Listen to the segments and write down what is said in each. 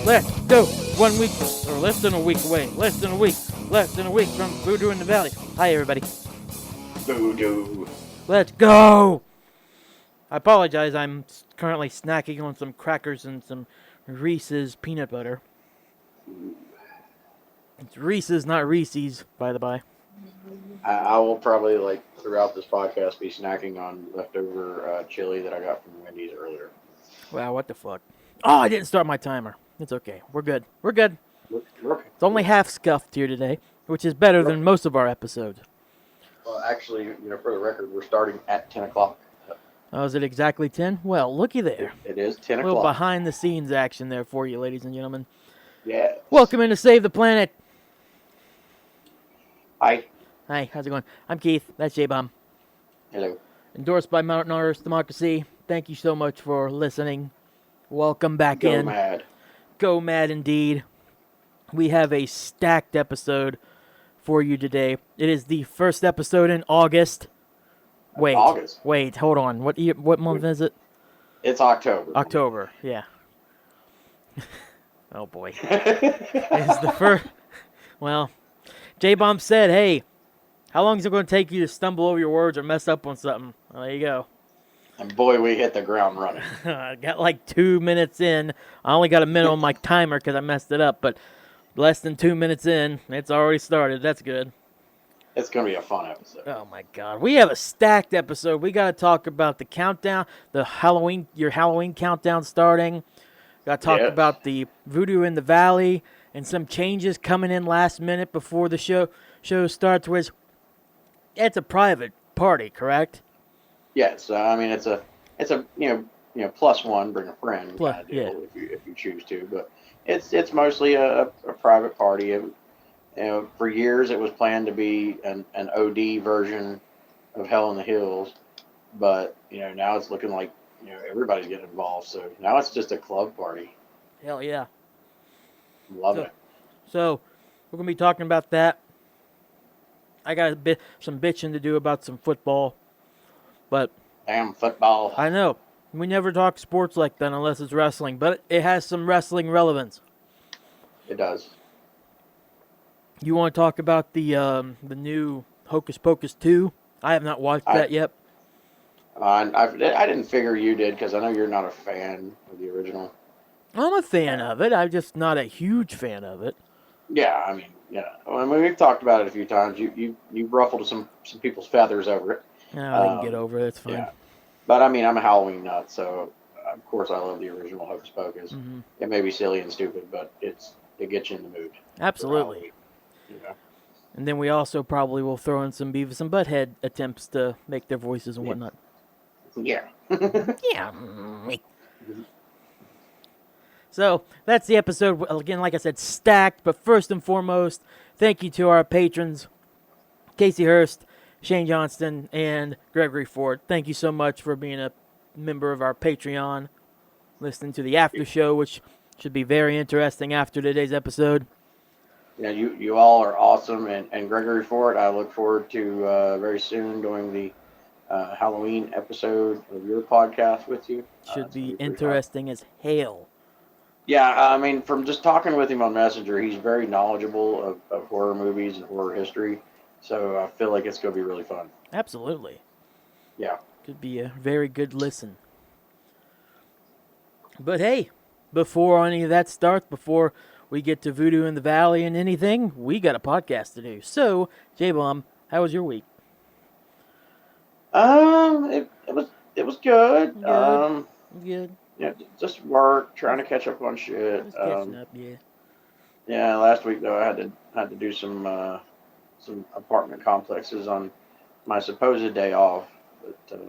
Let's go. 1 week, or less than a week away. Less than a week from Voodoo in the Valley. Hi, everybody. Voodoo. Let's go. I apologize. I'm currently snacking on some crackers and some Reese's peanut butter. It's Reese's, not Reese's, by the by. I will probably, throughout this podcast, be snacking on leftover chili that I got from Wendy's earlier. Wow, what the fuck? Oh, I didn't start my timer. It's okay. We're good. Okay. It's only half scuffed here today, which is better than most of our episodes. Well, actually, for the record, we're starting at 10 o'clock. Oh, is it exactly 10? Well, looky there. It is 10 A little o'clock. behind-the-scenes action there for you, ladies and gentlemen. Yeah. Welcome in to Save the Planet. Hi. Hi, how's it going? I'm Keith. That's Jbomb. Hello. Endorsed by Mountain Artist Democracy. Thank you so much for listening. Welcome back in. Go mad. Go mad indeed. We have a stacked episode for you today. It is the first episode in August. August? Wait, hold on. What month is it? It's October. October, yeah. Oh boy. It's the first. Well, J-Bomb said, hey, how long is it going to take you to stumble over your words or mess up on something? Well, there you go. And boy, we hit the ground running. I got like 2 minutes in. I only got a minute on my timer because I messed it up, but less than 2 minutes in, it's already started. That's good. It's going to be a fun episode. Oh my God. We have a stacked episode. We got to talk about the countdown, your Halloween countdown starting. Got to talk about the Voodoo in the Valley and some changes coming in last minute before the show starts. Which it's a private party, correct? Yes, I mean it's a plus one, bring a friend kind of deal if you choose to, but it's mostly a private party. For years it was planned to be an OD version of Hell in the Hills, but now it's looking like everybody's getting involved. So now it's just a club party. Hell yeah, Love it. So we're gonna be talking about that. I got some bitching to do about some football. But damn football. I know. We never talk sports like that unless it's wrestling, but it has some wrestling relevance. It does. You want to talk about the new Hocus Pocus 2? I have not watched that yet. I didn't figure you did because I know you're not a fan of the original. I'm a fan of it. I'm just not a huge fan of it. Yeah, I mean, we've talked about it a few times. You ruffled some people's feathers over it. No, I can get over it. It's fine. Yeah. But, I mean, I'm a Halloween nut, so, of course, I love the original Hocus Pocus. Mm-hmm. It may be silly and stupid, but it gets you in the mood. Absolutely. And then we also probably will throw in some Beavis and Butthead attempts to make their voices and whatnot. Yeah. Yeah. So, that's the episode. Again, like I said, stacked. But first and foremost, thank you to our patrons, Casey Hurst, Shane Johnston, and Gregory Ford. Thank you so much for being a member of our Patreon, listening to the Aftershow, which should be very interesting after today's episode. Yeah, you all are awesome, and Gregory Ford, I look forward to very soon doing the Halloween episode of your podcast with you. Should be interesting as hell. Yeah, I mean, from just talking with him on Messenger, he's very knowledgeable of horror movies and horror history. So I feel like it's going to be really fun. Absolutely. Yeah. Could be a very good listen. But hey, before any of that starts, before we get to Voodoo in the Valley and anything, we got a podcast to do. So, J-Bomb, how was your week? It was good. Good. Yeah, just work, trying to catch up on shit. Just catching up, yeah. Yeah, last week though I had to do some apartment complexes on my supposed day off, but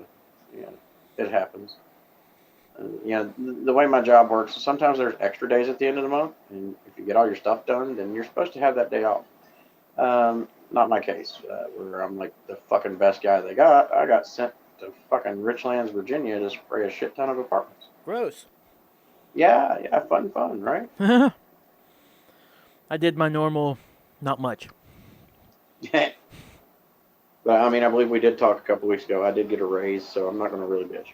it happens. The way my job works, sometimes there's extra days at the end of the month, and if you get all your stuff done, then you're supposed to have that day off. Not my case, where I'm like the fucking best guy they got. I got sent to fucking Richlands, Virginia to spray a shit ton of apartments. Gross. Yeah, fun, right? I did my normal, not much. But I mean, I believe we did talk a couple weeks ago. I did get a raise, so I'm not going to really bitch.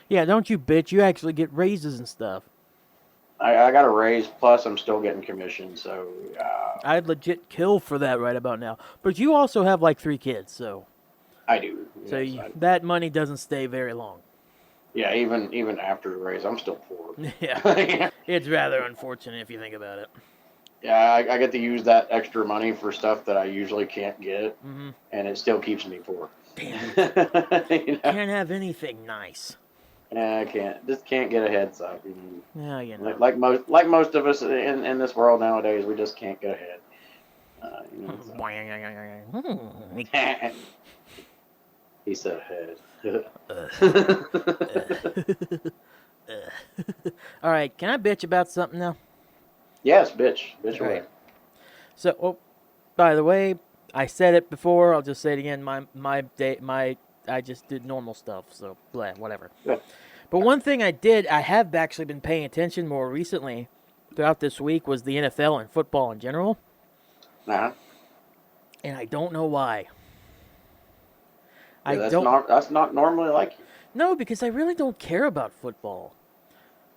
Yeah, don't you bitch. You actually get raises and stuff. I got a raise, plus I'm still getting commission, so I'd legit kill for that right about now. But you also have like 3 kids, so I do. so Yes, that money doesn't stay very long. yeah, even after the raise, I'm still poor. Yeah, it's rather unfortunate if you think about it. Yeah, I get to use that extra money for stuff that I usually can't get, Mm-hmm. and it still keeps me poor. Damn it. You know? Can't have anything nice. Yeah, I can't get a heads up. Yeah, you know. Like most of us in this world nowadays, we just can't get ahead. He said head. All right, can I bitch about something now? Yes, bitch away. Right. So, by the way, I said it before. I'll just say it again. I just did normal stuff. So, blah, whatever. Yeah. But one thing I have actually been paying attention more recently throughout this week was the NFL and football in general. Uh-huh. And I don't know why. Yeah, that's not normally like you. No, because I really don't care about football.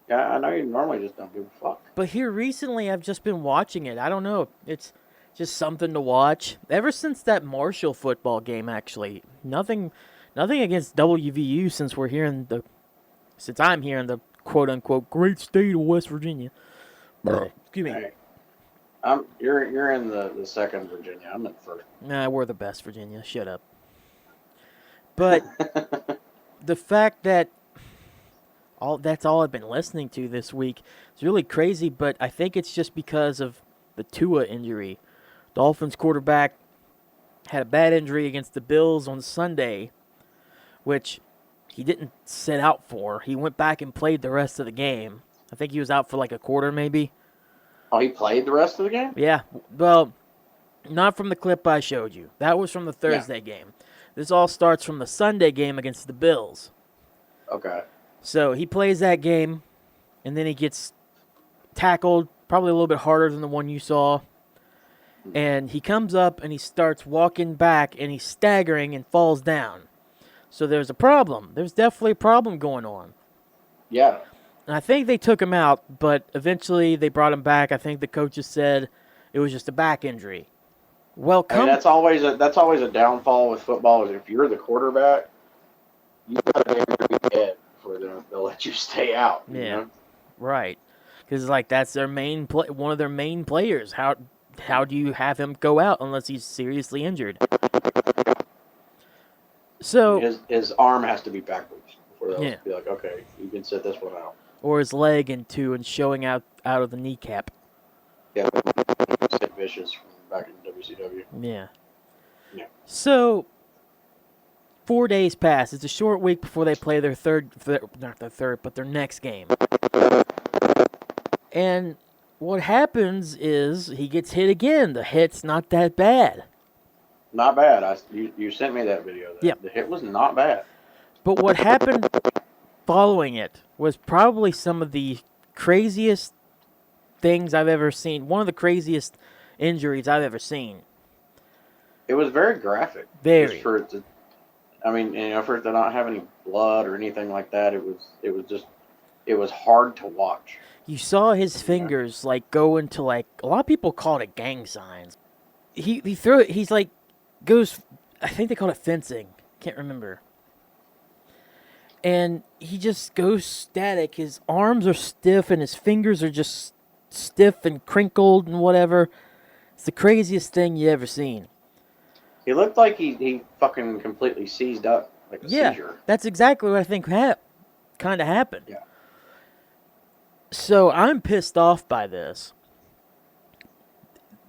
Yeah, I know you normally just don't give a fuck. But here recently, I've just been watching it. I don't know. It's just something to watch. Ever since that Marshall football game, actually. Nothing against WVU since I'm here in the quote-unquote great state of West Virginia. Excuse me. Hey, you're in the second Virginia. I'm in first. Nah, we're the best Virginia. Shut up. But the fact that that's all I've been listening to this week is really crazy, but I think it's just because of the Tua injury. Dolphins quarterback had a bad injury against the Bills on Sunday, which he didn't set out for. He went back and played the rest of the game. I think he was out for like a quarter maybe. Oh, he played the rest of the game? Yeah. Well, not from the clip I showed you. That was from the Thursday game. This all starts from the Sunday game against the Bills. Okay. So he plays that game, and then he gets tackled, probably a little bit harder than the one you saw. And he comes up and he starts walking back, and he's staggering and falls down. So there's a problem. There's definitely a problem going on. Yeah. And I think they took him out, but eventually they brought him back. I think the coaches said it was just a back injury. Well, that's always a downfall with football. Is if you're the quarterback, you got to be dead before they'll let you stay out. Yeah, you know? Right. Because like that's their one of their main players. How do you have him go out unless he's seriously injured? So his arm has to be backwards before they'll be like, okay, you can sit this one out. Or his leg in two and showing out of the kneecap. Yeah, Sid Vicious from back in WCW. Yeah. Yeah. So 4 days pass. It's a short week before they play their their next game. And what happens is he gets hit again. The hit's not that bad. Not bad. You sent me that video. Yeah. The hit was not bad. But what happened following it was probably some of the craziest things I've ever seen. One of the craziest injuries I've ever seen. It was very graphic. Very. For it to not have any blood or anything like that, it was hard to watch. You saw his fingers like go into like a lot of people call it a gang signs. He threw it. He's like goes. I think they call it fencing. Can't remember. And he just goes static. His arms are stiff and his fingers are just stiff and crinkled and whatever. It's the craziest thing you ever seen. He looked like he fucking completely seized up, like a seizure. That's exactly what I think kind of happened. Yeah. So I'm pissed off by this.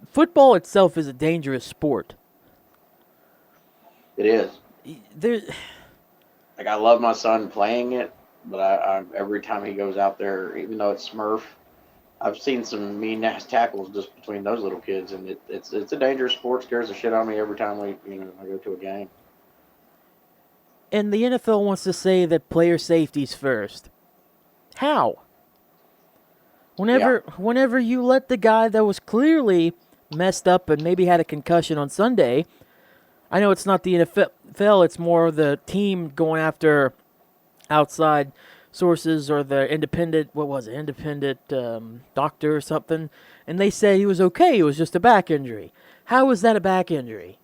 Football itself is a dangerous sport. It is. There's... Like, I love my son playing it, but I every time he goes out there, even though it's Smurf, I've seen some mean-ass tackles just between those little kids, and it's a dangerous sport. Scares the shit out of me every time I go to a game. And the NFL wants to say that player safety's first. How? Whenever you let the guy that was clearly messed up and maybe had a concussion on Sunday, I know it's not the NFL, it's more the team going after outside sources or the independent doctor or something, and they said he was okay. It was just a back injury. How was that a back injury?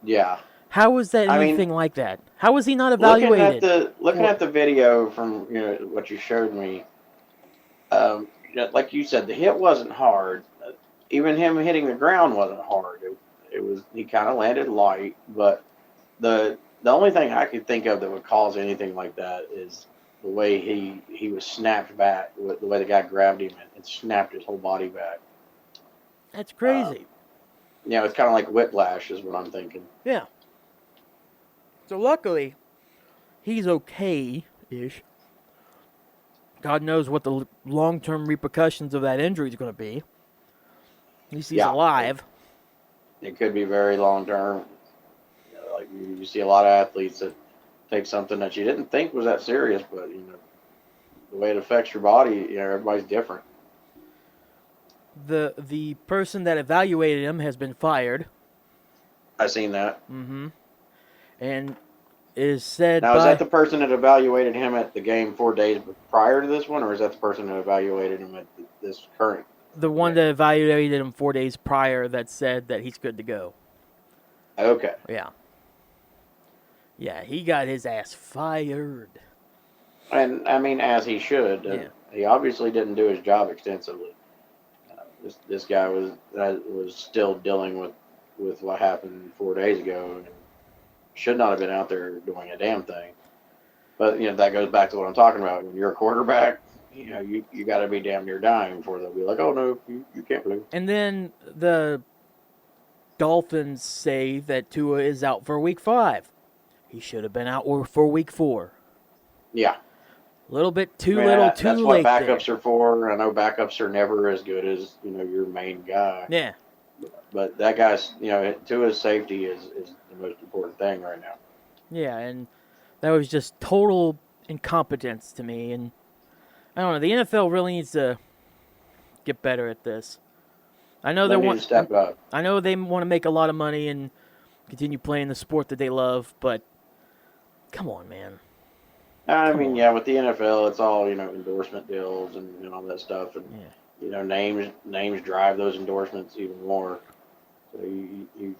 Yeah. How was that I mean, anything like that? How was he not looking at evaluated? the video from what you showed me, like you said, the hit wasn't hard. Even him hitting the ground wasn't hard. It was he kind of landed light, but the only thing I could think of that would cause anything like that is the way he was snapped back, the way the guy grabbed him and snapped his whole body back. That's crazy. It's kind of like whiplash is what I'm thinking. Yeah. So luckily, he's okay-ish. God knows what the long-term repercussions of that injury is going to be. At least he's alive. It could be very long-term. Like you see a lot of athletes that take something that you didn't think was that serious, but the way it affects your body, everybody's different. The person that evaluated him has been fired. I seen that. Mm-hmm. And is said now, is that the person that evaluated him at the game 4 days prior to this one, or is that the person that evaluated him at this current? The one that evaluated him 4 days prior that said that he's good to go. Okay. Yeah. Yeah, he got his ass fired. And, I mean, as he should. He obviously didn't do his job extensively. This guy was still dealing with what happened 4 days ago and should not have been out there doing a damn thing. But, that goes back to what I'm talking about. When you're a quarterback, you got to be damn near dying before they'll be like, oh, no, you can't play. And then the Dolphins say that Tua is out for week 5. He should have been out for week 4. Yeah. A little bit too late. That's what backups are for. I know backups are never as good as, your main guy. Yeah. But that guy's, Tua's safety is the most important thing right now. Yeah, and that was just total incompetence to me. And I don't know, the NFL really needs to get better at this. I know they need to step up. I know they want to make a lot of money and continue playing the sport that they love, but come on, man. I mean, with the NFL, it's all, endorsement deals and all that stuff. And, names drive those endorsements even more. So,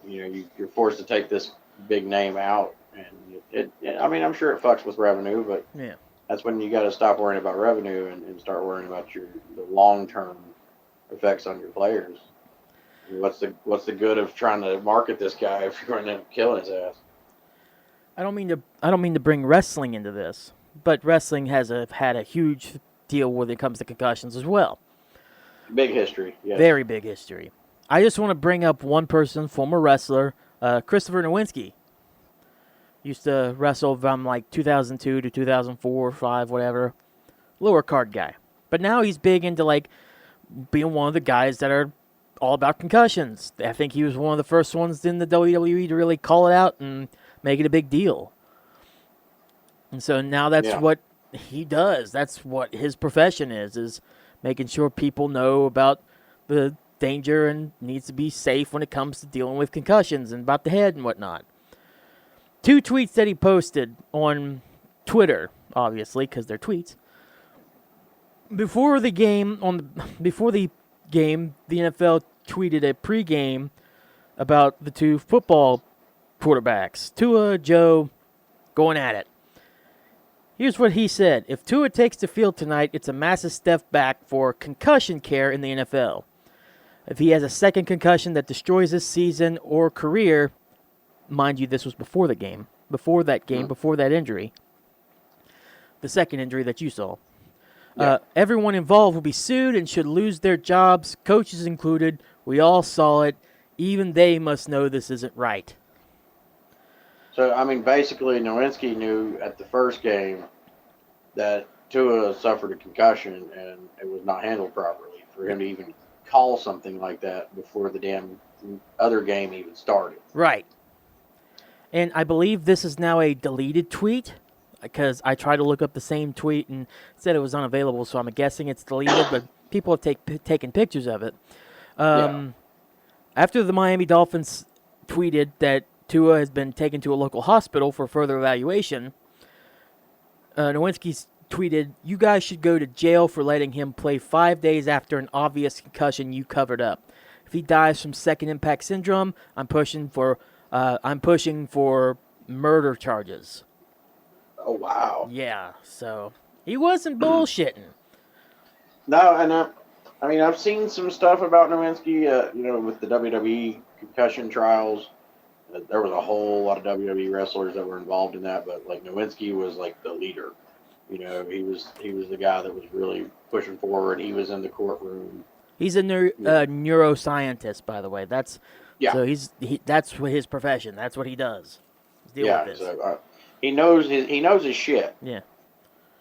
you're forced to take this big name out. And, I'm sure it fucks with revenue, but that's when you got to stop worrying about revenue and start worrying about the long-term effects on your players. What's the good of trying to market this guy if you're going to end up killing his ass? I don't mean to bring wrestling into this, but wrestling has had a huge deal when it comes to concussions as well. Big history, yes. Very big history. I just want to bring up one person, former wrestler, Christopher Nowinski. Used to wrestle from like 2002 to 2004 or 5, whatever. Lower card guy. But now he's big into like being one of the guys that are all about concussions. I think he was one of the first ones in the WWE to really call it out and make it a big deal. And so now that's what he does. That's what his profession is making sure people know about the danger and needs to be safe when it comes to dealing with concussions and about the head and whatnot. 2 tweets that he posted on Twitter, obviously, because they're tweets. Before the game, the NFL tweeted a pregame about the 2 football quarterbacks, Tua, Joe, going at it. Here's what he said. If Tua takes the field tonight, it's a massive step back for concussion care in the NFL. If he has a second concussion that destroys his season or career, mind you, this was before that injury, the second injury that you saw, everyone involved will be sued and should lose their jobs, coaches included. We all saw it. Even they must know this isn't right. So, basically, Nowinski knew at the first game that Tua suffered a concussion and it was not handled properly for him to even call something like that before the damn other game even started. Right. And I believe this is now a deleted tweet because I tried to look up the same tweet and it said it was unavailable, so I'm guessing it's deleted, but people have taken pictures of it. After the Miami Dolphins tweeted that Tua has been taken to a local hospital for further evaluation, Nowinski tweeted, "You guys should go to jail for letting him play 5 days after an obvious concussion you covered up. If he dies from second impact syndrome, I'm pushing for murder charges." Oh wow. Yeah, so he wasn't bullshitting. No, and I mean, I've seen some stuff about Nowinski, with the WWE concussion trials. There was a whole lot of WWE wrestlers that were involved in that, but like Nowinski was like the leader. He was the guy that was really pushing forward. He was in the courtroom. He's a neuroscientist, by the way. That's Yeah. So that's what his profession. That's what he does. Deal with this. So he knows his shit. Yeah.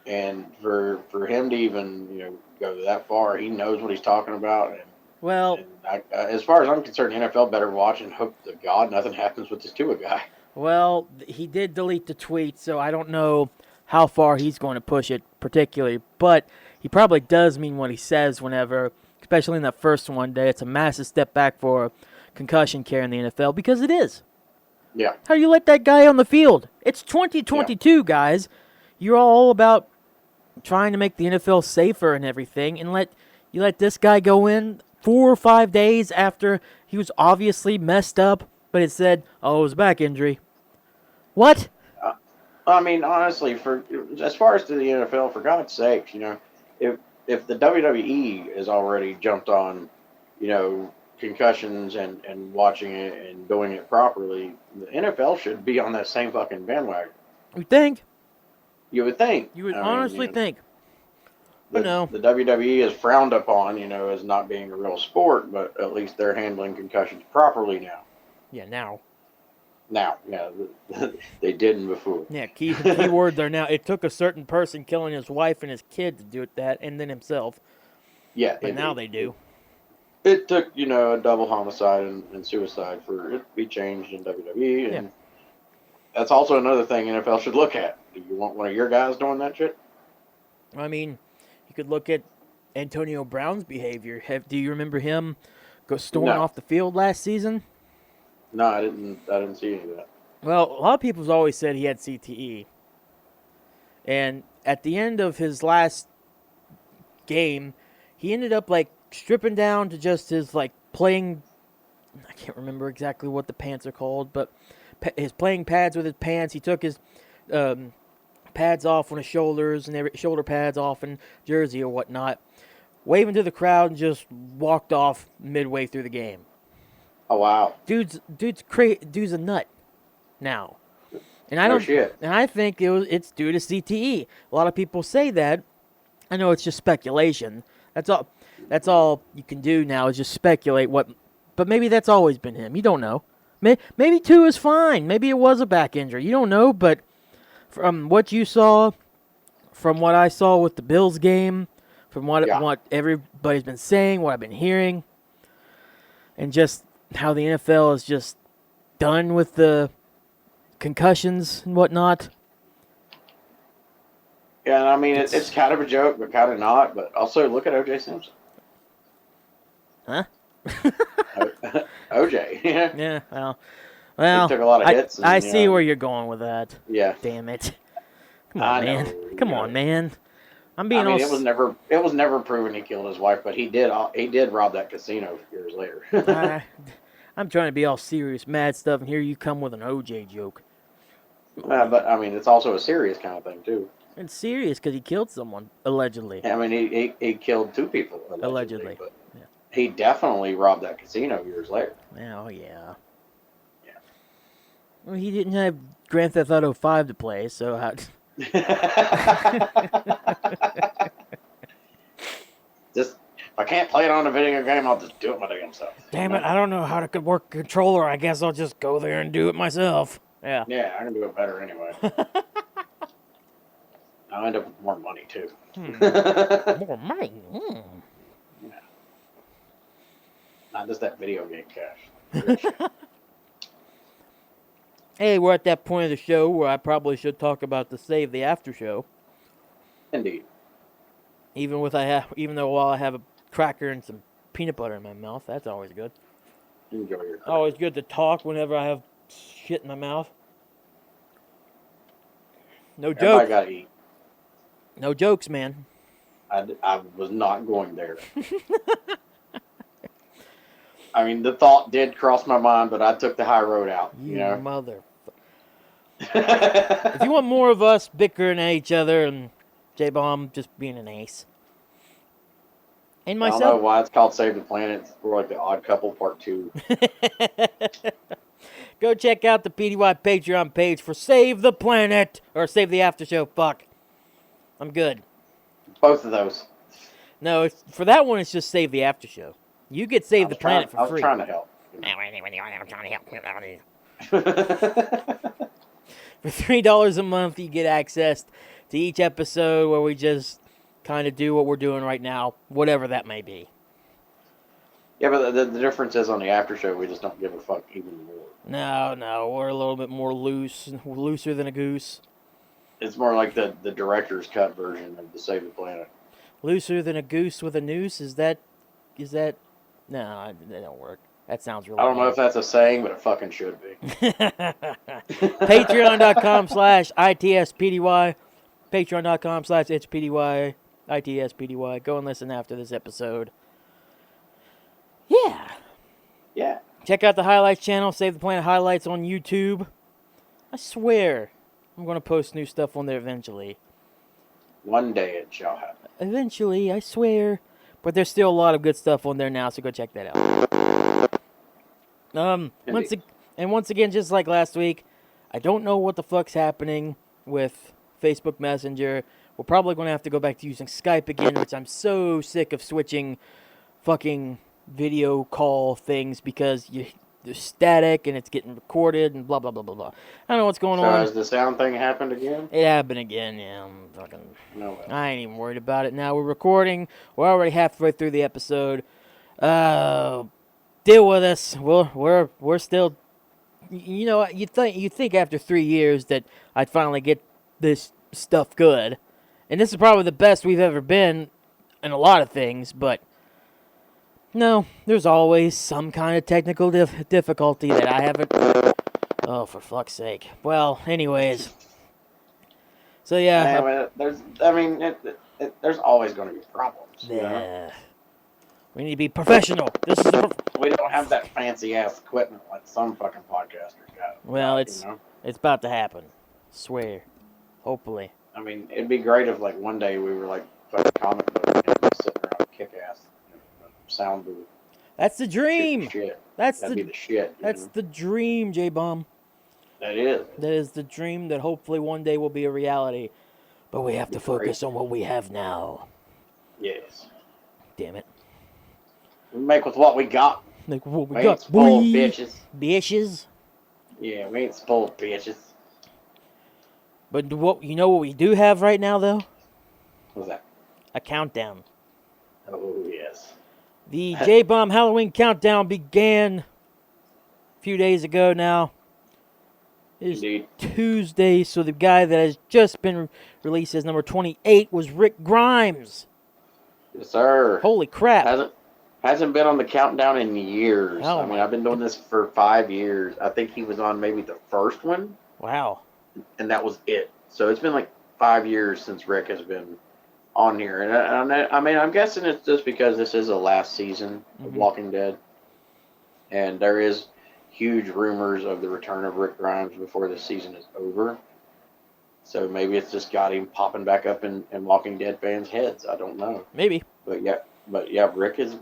And for him to even go that far, he knows what he's talking about. And as far as I'm concerned, the NFL better watch and hope to God nothing happens with this Tua guy. Well, he did delete the tweet, so I don't know how far he's going to push it particularly, but he probably does mean what he says whenever, especially in that first one, that it's a massive step back for concussion care in the NFL, because it is. Yeah. How do you let that guy on the field? It's 2022, guys. You're all about trying to make the NFL safer and everything, and you let this guy go in 4 or 5 days after he was obviously messed up, but it said, "Oh, it was a back injury." What? I mean, honestly, as far as to the NFL, for God's sakes, if the WWE has already jumped on, concussions and watching it and doing it properly, the NFL should be on that same fucking bandwagon. You think? You would think. You would honestly think. But no. The WWE is frowned upon, as not being a real sport, but at least they're handling concussions properly now. Yeah, now. Now, yeah, they didn't before. Yeah, key word there now. It took a certain person killing his wife and his kid to do that, and then himself. Yeah. But now they do. It took, a double homicide and suicide for it to be changed in WWE, and that's also another thing NFL should look at. Do you want one of your guys doing that shit? I mean, you could look at Antonio Brown's behavior. Do you remember him storming off the field last season? No, I didn't see any of that. Well, a lot of people's always said he had CTE. And at the end of his last game, he ended up stripping down to just his playing. I can't remember exactly what the pants are called, but his playing pads with his pants. He took his pads off on his shoulders and shoulder pads off and jersey or whatnot, waving to the crowd, and just walked off midway through the game. Oh wow, dude's a nut now, and I don't. Shit. And I think it's due to CTE. A lot of people say that. I know it's just speculation. That's all you can do now is just speculate but maybe that's always been him. You don't know. Maybe Tua is fine. Maybe it was a back injury. You don't know, but from what you saw, from what I saw with the Bills game, from what everybody's been saying, what I've been hearing, and just how the NFL is just done with the concussions and whatnot. Yeah, and I mean, it's kind of a joke, but kind of not. But also, look at O.J. Simpson. Huh? O.J. Yeah, well, he took a lot of hits. I see where you're going with that. Yeah. Damn it. Come on, man. Come on, man. it was never proven he killed his wife, but he did rob that casino years later. I'm trying to be all serious, mad stuff, and here you come with an OJ joke. But I mean, it's also a serious kind of thing too. It's serious because he killed someone allegedly. I mean, he killed 2 people allegedly. But he definitely robbed that casino years later. Oh yeah. Yeah. Well, he didn't have Grand Theft Auto 5 to play, so how? Just if I can't play it on a video game, I'll just do it my damn self. Damn it! I don't know how to work a controller. I guess I'll just go there and do it myself. Yeah. Yeah, I can do it better anyway. I'll end up with more money too. More money. Yeah. Not just that video game cash. Hey, we're at that point of the show where I probably should talk about the Save the After Show. Indeed. Even though while I have a cracker and some peanut butter in my mouth, that's always good. Enjoy your. Always good to talk whenever I have shit in my mouth. No joke. Everybody gotta eat. No jokes, man. I was not going there. I mean, the thought did cross my mind, but I took the high road out. You You know. mother. If you want more of us bickering at each other and J-Bomb just being an ace. And I don't myself. know why it's called Save the Planet. It's more like the Odd Couple Part 2. Go check out the PDY Patreon page for Save the Planet. Or Save the Aftershow. Fuck. I'm good. Both of those. No, for that one, it's just Save the Aftershow. You get Save the Planet for free. I was trying to help. For $3 a month, you get access to each episode where we just kind of do what we're doing right now, whatever that may be. Yeah, but the difference is on the after show, we just don't give a fuck even more. No, we're a little bit more looser than a goose. It's more like the director's cut version of the Save the Planet. Looser than a goose with a noose? Is that? No, that don't work. That sounds really I don't know bad. if that's a saying, but it fucking should be. Patreon.com/ITSPDY. Patreon.com/HPDY. ITSPDY. Go and listen after this episode. Yeah. Yeah. Check out the highlights channel, Save the Planet highlights on YouTube. I swear, I'm going to post new stuff on there eventually. One day it shall happen. Eventually, I swear. But there's still a lot of good stuff on there now, so go check that out. Once again, just like last week, I don't know what the fuck's happening with Facebook Messenger. We're probably going to have to go back to using Skype again, which I'm so sick of switching fucking video call things because there's static and it's getting recorded and blah, blah, blah, blah, blah. I don't know what's going So on. has the sound thing happened again? It happened again, yeah. No way. I ain't even worried about it now. We're recording. We're already halfway through the episode. Deal with us. We're still, you know, you think after 3 years that I'd finally get this stuff good, and this is probably the best we've ever been in a lot of things, but no, there's always some kind of technical difficulty that I haven't. Oh, for fuck's sake. Well, anyways. So yeah. There's always going to be problems. You know? We need to be professional. We don't have that fancy ass equipment like some fucking podcasters got. Well, it's about to happen. Swear. Hopefully. I mean, it'd be great if like one day we were like fucking comic book and sitting around kick ass sound booth. That's the dream. That'd be the shit. That's the dream, J-Bomb. That is. That is the dream that hopefully one day will be a reality. But we have to focus on what we have now. Yes. Damn it. We make with what we got. Like what we ain't got. spoiled bitches. Bitches. Yeah, we ain't spoiled bitches. But what we do have right now though? What's that? A countdown. Oh yes. The J-Bomb Halloween countdown began a few days ago now. It is Tuesday, so the guy that has just been released as number 28 was Rick Grimes. Yes, sir. Holy crap. Hasn't been on the countdown in years. Oh, I mean, I've been doing this for 5 years. I think he was on maybe the first one. Wow. And that was it. So it's been like 5 years since Rick has been on here. And I mean, I'm guessing it's just because this is the last season of Walking Dead. And there is huge rumors of the return of Rick Grimes before the season is over. So maybe it's just got him popping back up in Walking Dead fans' heads. I don't know. Maybe. But yeah, Rick has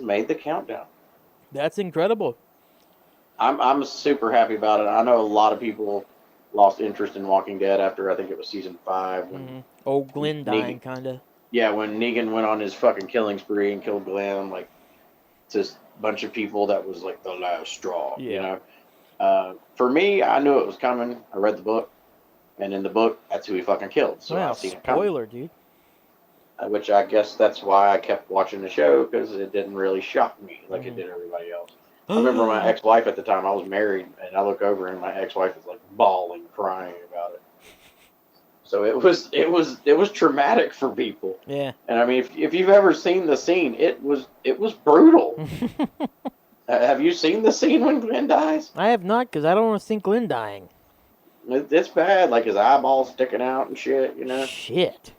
made the countdown. That's incredible. I'm super happy about it. I know a lot of people lost interest in Walking Dead after I think it was season 5. When Oh, Glenn dying, kind of. Yeah, when Negan went on his fucking killing spree and killed Glenn, like just a bunch of people, that was like the last straw. Yeah. You know, for me, I knew it was coming. I read the book, and in the book, that's who he fucking killed. So wow, I've seen it coming. spoiler, dude. Which I guess that's why I kept watching the show, because it didn't really shock me like it did everybody else. I remember my ex-wife at the time. I was married, and I look over, and my ex-wife was like bawling, crying about it. So it was traumatic for people. Yeah. And I mean, if you've ever seen the scene, it was brutal. Have you seen the scene when Glenn dies? I have not, because I don't want to see Glenn dying. It's bad, like his eyeballs sticking out and shit, you know. Shit.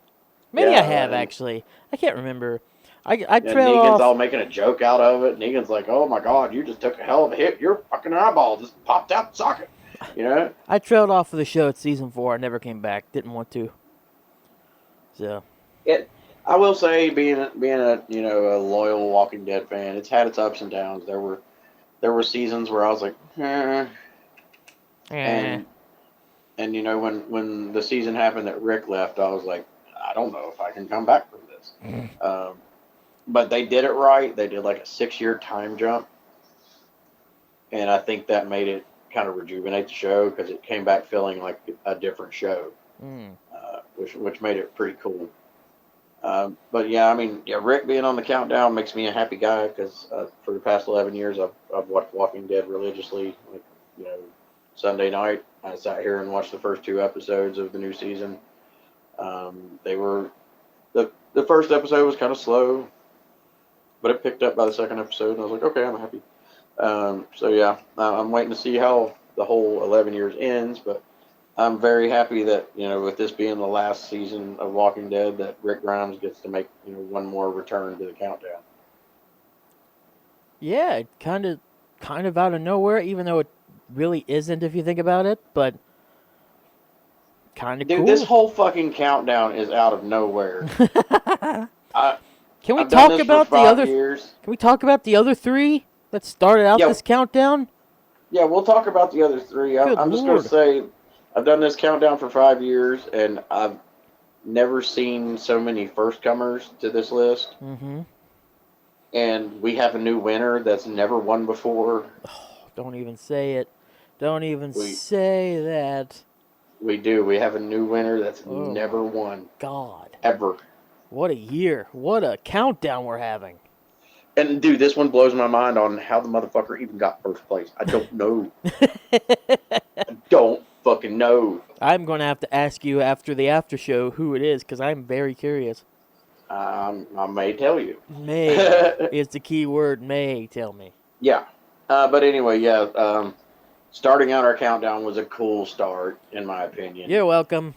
Maybe I Yeah, have, and actually. I can't remember. I and trailed Negan's all off. making a joke out of it. Negan's like, "Oh my God, you just took a hell of a hit. Your fucking eyeball just popped out the socket." You know? I trailed off of the show at season 4. I never came back. Didn't want to. So. It. I will say, being a a loyal Walking Dead fan, it's had its ups and downs. There were seasons where I was like, Eh. and when the season happened that Rick left, I was like, I don't know if I can come back from this. But they did it right. They did like a 6-year time jump, and I think that made it kind of rejuvenate the show because it came back feeling like a different show, which made it pretty cool. But yeah, I mean, yeah, Rick being on the countdown makes me a happy guy because for the past 11 years, I've watched Walking Dead religiously. Like, Sunday night, I sat here and watched the first 2 episodes of the new season. They were the first episode was kind of slow, but it picked up by the second episode, and I was like, okay, I'm happy. So yeah, I'm waiting to see how the whole 11 years ends, but I'm very happy that with this being the last season of Walking Dead, that Rick Grimes gets to make one more return to the countdown. Yeah, it kind of out of nowhere, even though it really isn't if you think about it, but kind of Dude, cool. this whole fucking countdown is out of nowhere. Can we I've done talk this about for the 5 other? years. Can we talk about the other 3 that started out Yeah, this countdown? yeah, we'll talk about the other 3. Good I'm just going to Lord. say I've done this countdown for 5 years, and I've never seen so many first comers to this list. Mm-hmm. And we have a new winner that's never won before. Oh, don't even say it. Don't even We say that. we do. We have a new winner that's Oh never my won God. ever. What a year. What a countdown we're having. And dude, this one blows my mind on how the motherfucker even got first place. I don't know. I don't fucking know. I'm going to have to ask you after the after show who it is because I'm very curious. I may tell you. May is the key word. May tell me. Yeah. But anyway, yeah. Starting out our countdown was a cool start, in my opinion. You're welcome.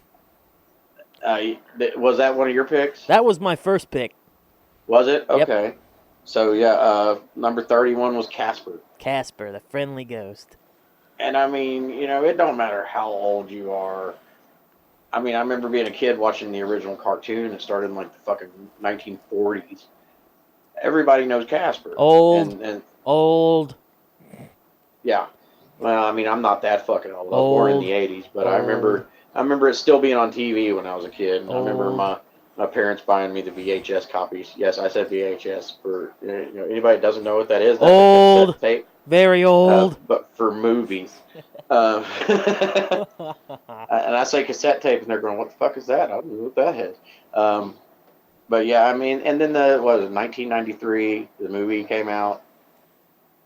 Was that one of your picks? That was my first pick. Was it? Yep. Okay. So, yeah, number 31 was Casper. Casper, the friendly ghost. And, I mean, it don't matter how old you are. I mean, I remember being a kid watching the original cartoon that started in, like, the fucking 1940s. Everybody knows Casper. Old. Yeah. Well, I mean, I'm not that fucking old. I was born in the 80s, but I remember it still being on TV when I was a kid. And I remember my parents buying me the VHS copies. Yes, I said VHS for anybody that doesn't know what that is. That's a cassette tape. Very old. But for movies. And I say cassette tape, and they're going, "What the fuck is that? I don't know what that is." But yeah, I mean, and then 1993, the movie came out.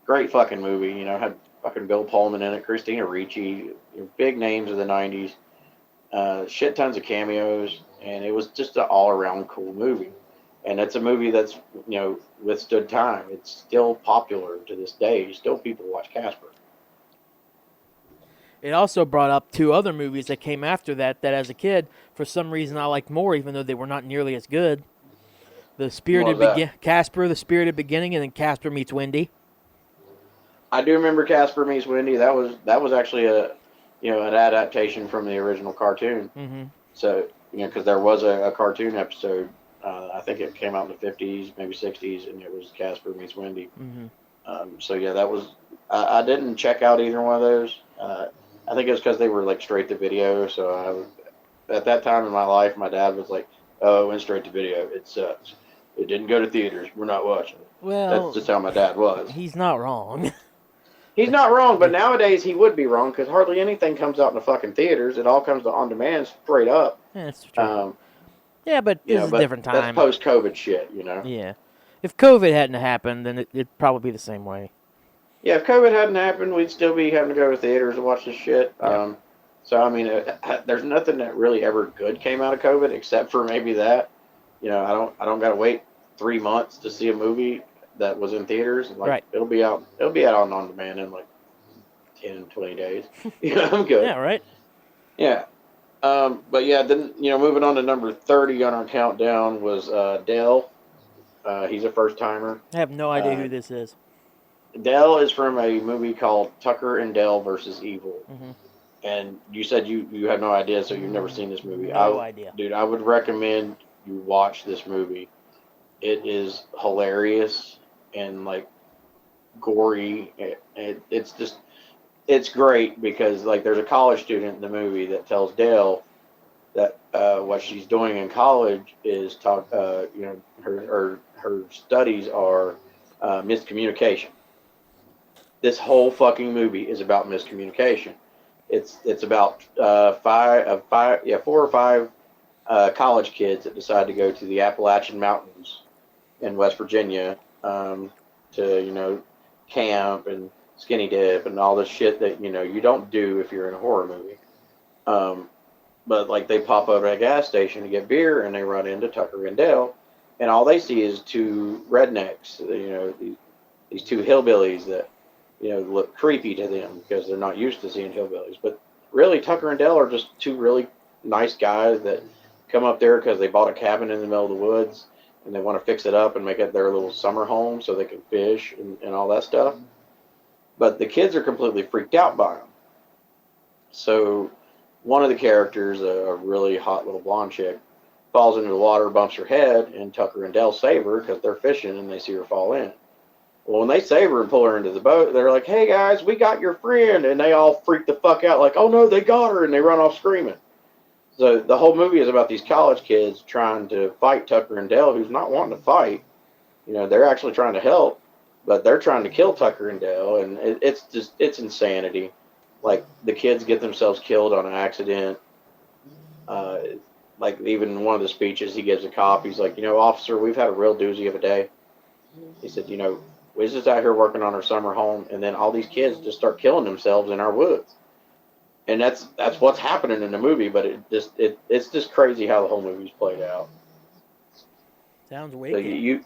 Great fucking movie, had fucking Bill Pullman in it, Christina Ricci, big names of the 90s, shit tons of cameos, and it was just an all-around cool movie. And it's a movie that's, withstood time. It's still popular to this day. Still people watch Casper. It also brought up 2 other movies that came after that as a kid, for some reason I liked more, even though they were not nearly as good. Casper, The Spirited Beginning, and then Casper Meets Wendy. I do remember Casper Meets Wendy. That was actually an adaptation from the original cartoon. Mm-hmm. So, because there was a cartoon episode, I think it came out in the 50s, maybe 60s, and it was Casper Meets Wendy. Mm-hmm. So yeah, that was. I didn't check out either one of those. I think it was because they were like straight to video. So at that time in my life, my dad was like, "Oh, it went straight to video. It sucks. It didn't go to theaters. We're not watching it." Well, that's just how my dad was. He's not wrong. He's not wrong, but nowadays he would be wrong because hardly anything comes out in the fucking theaters. It all comes to on demand straight up. Yeah, that's true. Yeah, but this is a different time. That's post-COVID shit, Yeah. If COVID hadn't happened, then it'd probably be the same way. Yeah, if COVID hadn't happened, we'd still be having to go to theaters to watch this shit. Yep. So, I mean, there's nothing that really ever good came out of COVID except for maybe that. I don't got to wait 3 months to see a movie that was in theaters. Like, right. It'll be out on demand in like 10, 20 days. I'm good. Yeah, right. Yeah. But yeah, then moving on to number 30 on our countdown was Dell. He's a first timer. I have no idea Uh, who this is. Dell is from a movie called Tucker and Dell versus Evil. Mm-hmm. And you said you have no idea, so you've never seen this movie. No idea. Dude, I would recommend you watch this movie. It is hilarious and like gory. It's great because like there's a college student in the movie that tells Dale that what she's doing in college is her studies are miscommunication. This whole fucking movie is about miscommunication. It's about four or five college kids that decide to go to the Appalachian Mountains in West Virginia to camp and skinny dip and all this shit that you don't do if you're in a horror movie. But like they pop up at a gas station to get beer and they run into Tucker and Dale, and all they see is two rednecks. These two hillbillies that look creepy to them because they're not used to seeing hillbillies. But really, Tucker and Dale are just two really nice guys that come up there because they bought a cabin in the middle of the woods and they want to fix it up and make it their little summer home so they can fish and all that stuff. But the kids are completely freaked out by them. So one of the characters, a really hot little blonde chick, falls into the water, bumps her head, and Tucker and Dale save her because they're fishing and they see her fall in. Well, when they save her and pull her into the boat, they're like, "Hey guys, we got your friend," and they all freak the fuck out, like, "Oh no, they got her!" and they run off screaming. So the whole movie is about these college kids trying to fight Tucker and Dale, who's not wanting to fight. They're actually trying to help, but they're trying to kill Tucker and Dale, and it's insanity. Like the kids get themselves killed on an accident. Uh, like even one of the speeches he gives a cop, he's like, "Officer, we've had a real doozy of a day." He said, "We're just out here working on our summer home, and then all these kids just start killing themselves in our woods." And that's what's happening in the movie, but it's just crazy how the whole movie's played out. Sounds So wicked.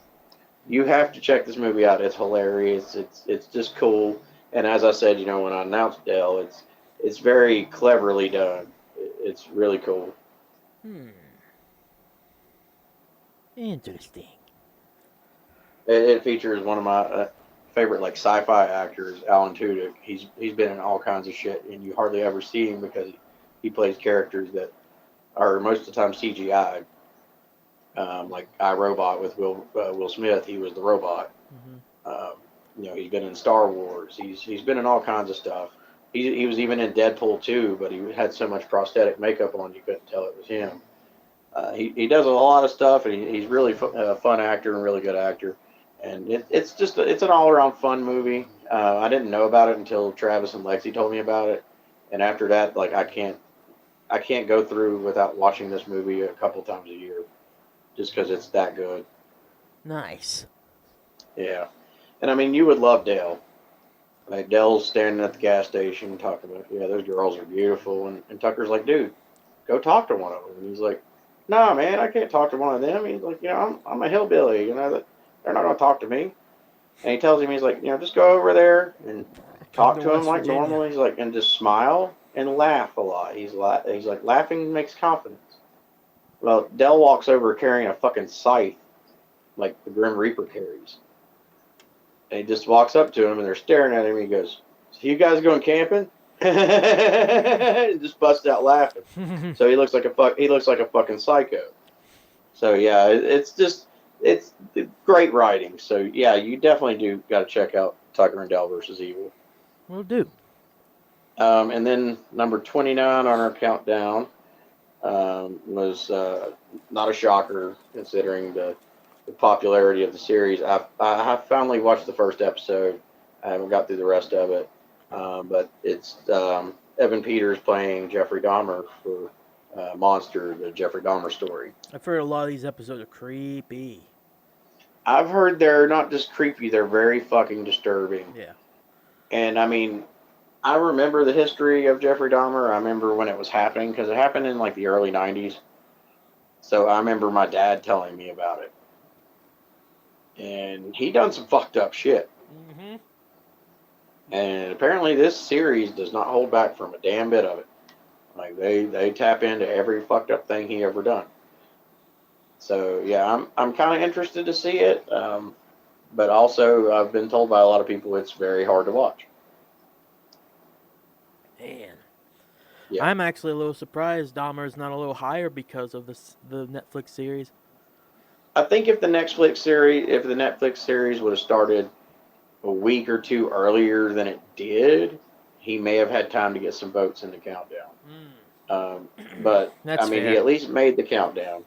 you have to check this movie out. It's hilarious. It's just cool. And as I said, when I announced Dell, it's very cleverly done. It's really cool. Interesting. It features one of my favorite like sci-fi actors, Alan Tudyk. He's been in all kinds of shit, and you hardly ever see him because he plays characters that are most of the time CGI. Like iRobot with Will Smith, he was the robot. He's been in Star Wars. He's been in all kinds of stuff. He was even in Deadpool 2, but he had so much prosthetic makeup on you couldn't tell it was him. He does a lot of stuff, and he's really a fun actor and really good actor. And it's an all around fun movie. I didn't know about it until Travis and Lexi told me about it, and after that, like I can't go through without watching this movie a couple times a year, just because it's that good. Nice. Yeah, and I mean you would love Dale. Like Dale's standing at the gas station talking about, yeah, those girls are beautiful, and Tucker's like, dude, go talk to one of them, and he's like, no, man, I can't talk to one of them. He's like, I'm a hillbilly, that they're not gonna talk to me. And he tells him, he's like, just go over there and talk to him West like Virginia. normal. He's like, and just smile and laugh a lot. He's like, laughing makes confidence. Well, Dell walks over carrying a fucking scythe, like the Grim Reaper carries. And he just walks up to him, and they're staring at him. And he goes, "So you guys going camping?" And just busts out laughing. So he looks like a fucking psycho. So yeah, it's great writing. So yeah, you definitely do got to check out Tucker and Dale versus Evil. Will do. And then number 29 on our countdown was not a shocker considering the popularity of the series. I finally watched the first episode. I haven't got through the rest of it, but it's Evan Peters playing Jeffrey Dahmer for Monster, the Jeffrey Dahmer story. I've heard a lot of these episodes are creepy. I've heard they're not just creepy; they're very fucking disturbing. Yeah. And I mean, I remember the history of Jeffrey Dahmer. I remember when it was happening because it happened in like the early '90s. So I remember my dad telling me about it. And he done some fucked up shit. And apparently this series does not hold back from a damn bit of it. Like they tap into every fucked up thing he ever done. So yeah, I'm kind of interested to see it. But also, I've been told by a lot of people it's very hard to watch. Man. Yeah, I'm actually a little surprised Dahmer's not a little higher because of the Netflix series. I think if the Netflix series would have started a week or two earlier than it did, he may have had time to get some votes in the countdown. But I That's mean, he fair. at least made the countdown.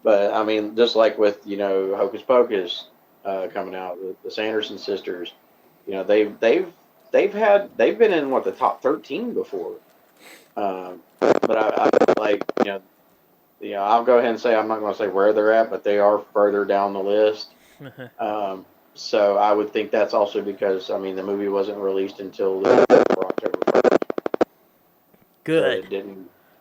But I mean, just like with Hocus Pocus coming out, the Sanderson sisters, they've been in the top 13 before. But I like I'll go ahead and say I'm not going to say where they're at, but they are further down the list. So I would think that's also because I mean the movie wasn't released until October 1st. So Good.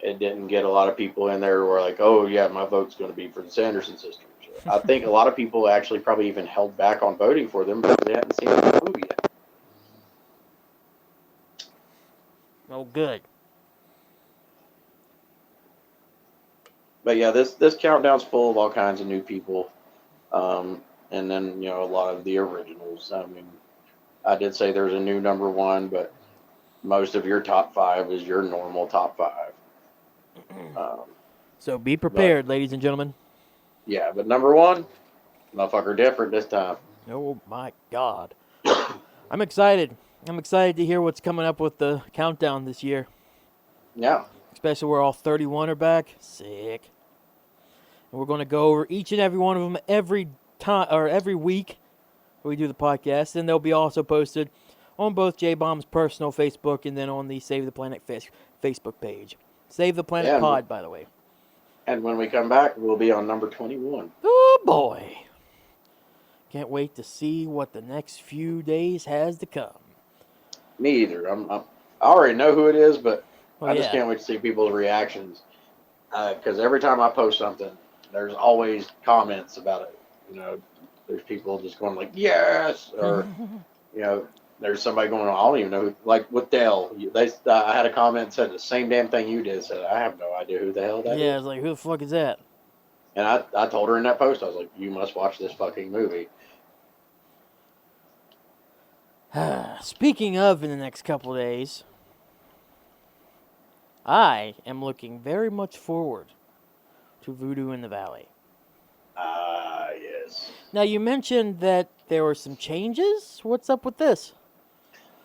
it didn't get a lot of people in there who were like, oh yeah, my vote's going to be for the Sanderson sisters. I think a lot of people actually probably even held back on voting for them because they hadn't seen the movie yet. Oh, good. But yeah, this countdown's full of all kinds of new people, and then a lot of the originals. I mean, I did say there's a new number one, but most of your top five is your normal top five. So be prepared, ladies and gentlemen. Yeah, but number one, motherfucker, different this time. Oh my God. I'm excited. I'm excited to hear what's coming up with the countdown this year. Yeah. Especially where all 31 are back. Sick. And we're going to go over each and every one of them every time or every week we do the podcast. And they'll be also posted on both Jbomb's personal Facebook and then on the Save the Planet Facebook page. Save the Planet Pod, by the way. And when we come back, we'll be on number 21. Oh boy. Can't wait to see what the next few days has to come. Me either. I already know who it is, but Oh, I just can't wait to see people's reactions. Because every time I post something, there's always comments about it. There's people just going like, yes, or there's somebody going, I don't even know who, like with Dell. I had a comment that said the same damn thing you did. Said I have no idea who the hell that is. Yeah, it's like, who the fuck is that? And I told her in that post, I was like, you must watch this fucking movie. Speaking of in the next couple of days, I am looking very much forward to Voodoo in the Valley. Yes. Now, you mentioned that there were some changes. What's up with this?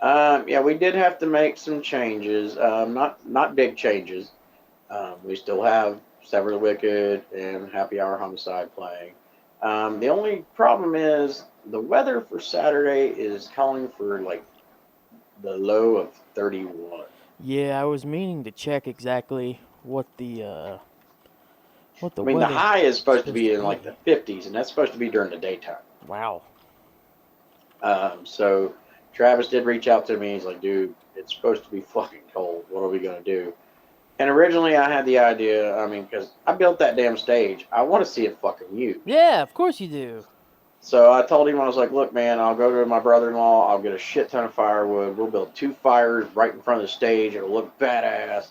Yeah, we did have to make some changes. Not big changes. We still have Sever the Wicked and Happy Hour Homicide playing. The only problem is the weather for Saturday is calling for like the low of 31. Yeah, I was meaning to check exactly what the I mean, the high is supposed to be in like the 50s, and that's supposed to be during the daytime. Wow. So Travis did reach out to me. He's like, dude, it's supposed to be fucking cold. What are we going to do? And originally I had the idea, I mean, because I built that damn stage. I want to see it fucking used. Yeah, of course you do. So I told him, I was like, look, man, I'll go to my brother-in-law. I'll get a shit ton of firewood. We'll build 2 fires right in front of the stage. It'll look badass.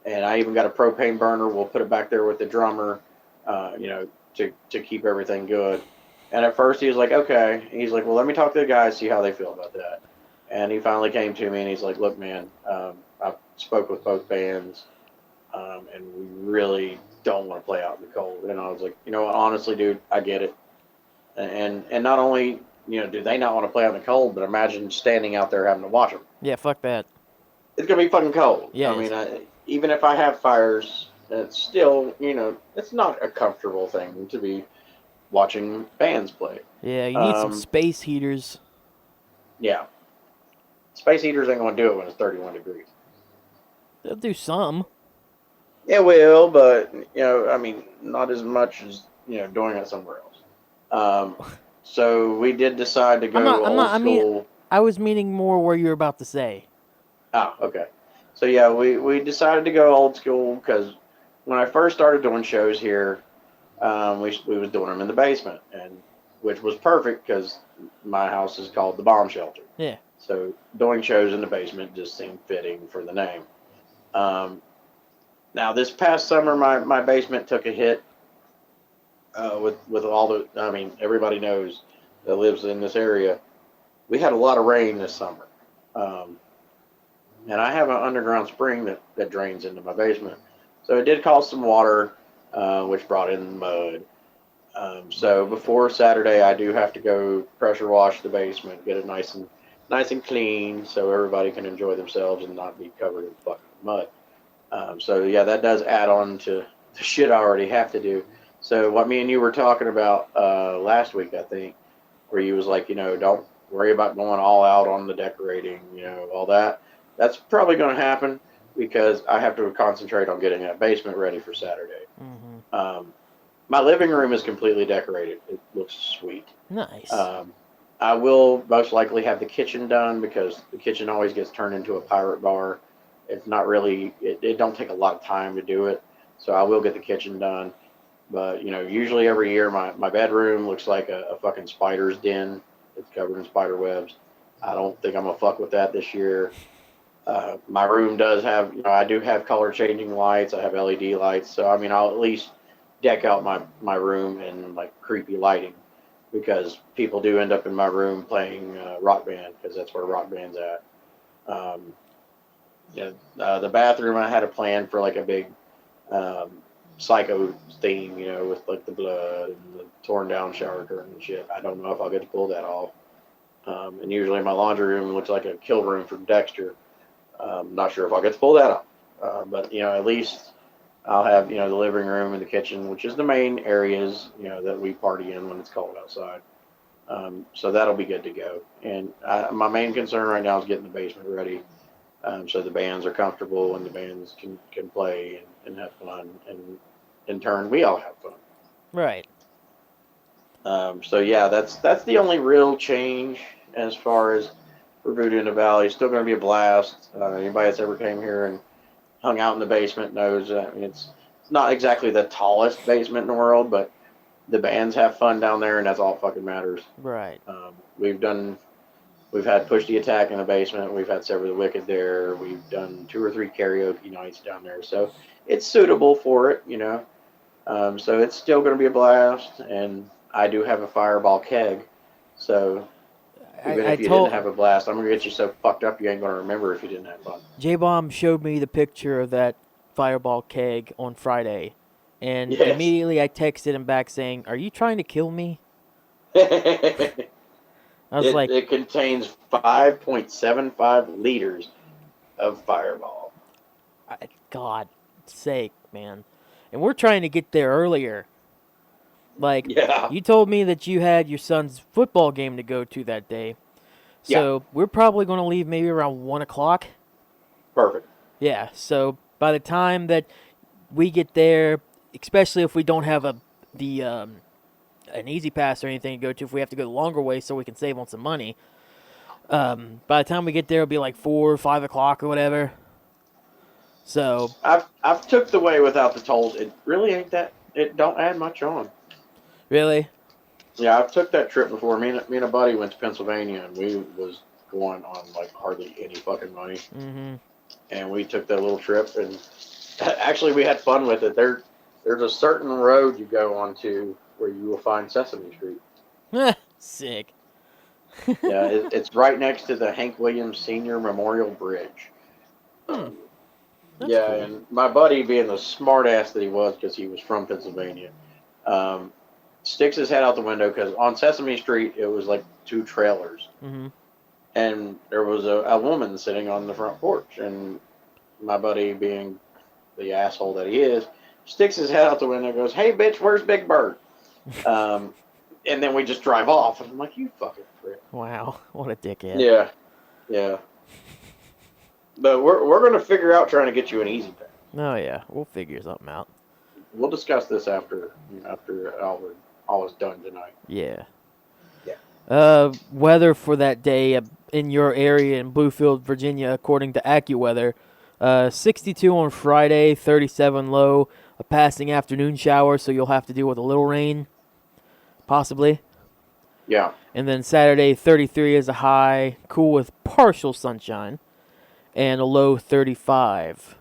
And I even got a propane burner. We'll put it back there with the drummer, to keep everything good. And at first he was like, okay. He's like, well, let me talk to the guys, see how they feel about that. And he finally came to me and he's like, look, man, I spoke with both bands, and we really don't want to play out in the cold. And I was like, honestly, dude, I get it. And not only, do they not want to play out in the cold, but imagine standing out there having to watch them. Yeah, fuck that. It's going to be fucking cold. Yeah, I mean, even if I have fires, it's still, it's not a comfortable thing to be watching bands play. Yeah, you need some space heaters. Yeah. Space heaters ain't going to do it when it's 31 degrees. They'll do some. It will, but, I mean, not as much as, doing it somewhere else. So we did decide to go old school. I was meaning more where you're about to say. Ah, okay. So yeah, we decided to go old school because when I first started doing shows here, we was doing them in the basement, and which was perfect because my house is called the Bomb Shelter. Yeah. So doing shows in the basement just seemed fitting for the name. Now this past summer, my basement took a hit with all the. I mean, everybody knows that lives in this area. We had a lot of rain this summer, um, and I have an underground spring that drains into my basement. So it did cause some water, which brought in mud. So before Saturday, I do have to go pressure wash the basement, get it nice and clean, so everybody can enjoy themselves and not be covered in fucking mud. So yeah, that does add on to the shit I already have to do. So what me and you were talking about last week, I think, where you was like, don't worry about going all out on the decorating, all that. That's probably going to happen because I have to concentrate on getting that basement ready for Saturday. Mm-hmm. My living room is completely decorated. It looks sweet. Nice. I will most likely have the kitchen done because the kitchen always gets turned into a pirate bar. It's not really, it don't take a lot of time to do it. So I will get the kitchen done. But, usually every year my bedroom looks like a fucking spider's den. It's covered in spider webs. I don't think I'm going to fuck with that this year. My room does have, I do have color changing lights. I have LED lights. So, I mean, I'll at least deck out my room in like creepy lighting because people do end up in my room playing Rock Band because that's where Rock Band's at. The bathroom, I had a plan for like a big psycho theme, with like the blood and the torn down shower curtain and shit. I don't know if I'll get to pull that off. And usually my laundry room looks like a kill room from Dexter. Not sure if I'll get to pull that off. But at least I'll have, the living room and the kitchen, which is the main areas, that we party in when it's cold outside. So that'll be good to go. And my main concern right now is getting the basement ready. So the bands are comfortable and the bands can play and have fun. And in turn, we all have fun. Right. So yeah, that's the only real change as far as for Voodoo in the Valley. It's still going to be a blast. Anybody that's ever came here and hung out in the basement knows that. I mean, it's not exactly the tallest basement in the world, but the bands have fun down there, and that's all that fucking matters. Right. We've had Push the Attack in the basement. We've had Sever the Wicked there. We've done 2 or 3 karaoke nights down there, so it's suitable for it, So it's still going to be a blast, and I do have a fireball keg, so even if you didn't have a blast, I'm going to get you so fucked up you ain't going to remember if you didn't have fun. Jbomb showed me the picture of that fireball keg on Friday, and immediately I texted him back saying, "Are you trying to kill me?" I was like, it contains 5.75 liters of fireball. God's sake, man. And we're trying to get there earlier. Like, you told me that you had your son's football game to go to that day. So we're probably going to leave maybe around 1 o'clock. Perfect. Yeah, so by the time that we get there, especially if we don't have an easy pass or anything to go to, if we have to go the longer way so we can save on some money, by the time we get there, it'll be like 4 or 5 o'clock or whatever. So I've took the way without the tolls. It really ain't that. It don't add much on. Really? Yeah, I've took that trip before. Me and a buddy went to Pennsylvania, and we was going on like hardly any fucking money. Mm-hmm. And we took that little trip, and actually we had fun with it. There's a certain road you go onto where you will find Sesame Street. Sick. Yeah, it's right next to the Hank Williams Sr. Memorial Bridge. That's cool. And my buddy, being the smart ass that he was, because he was from Pennsylvania, sticks his head out the window because on Sesame Street it was like 2 trailers, and there was a woman sitting on the front porch, and my buddy, being the asshole that he is, sticks his head out the window and goes, "Hey bitch, where's Big Bird?" And then we just drive off, and I'm like, "You fucking prick." Wow, what a dickhead. Yeah. But we're gonna figure out trying to get you an easy pass. Oh yeah, we'll figure something out. We'll discuss this after all is done tonight. Yeah. Yeah. Weather for that day in your area in Bluefield, Virginia, according to AccuWeather, 62 on Friday, 37 low, a passing afternoon shower, so you'll have to deal with a little rain, possibly. Yeah. And then Saturday, 33 is a high, cool with partial sunshine, and a low 35.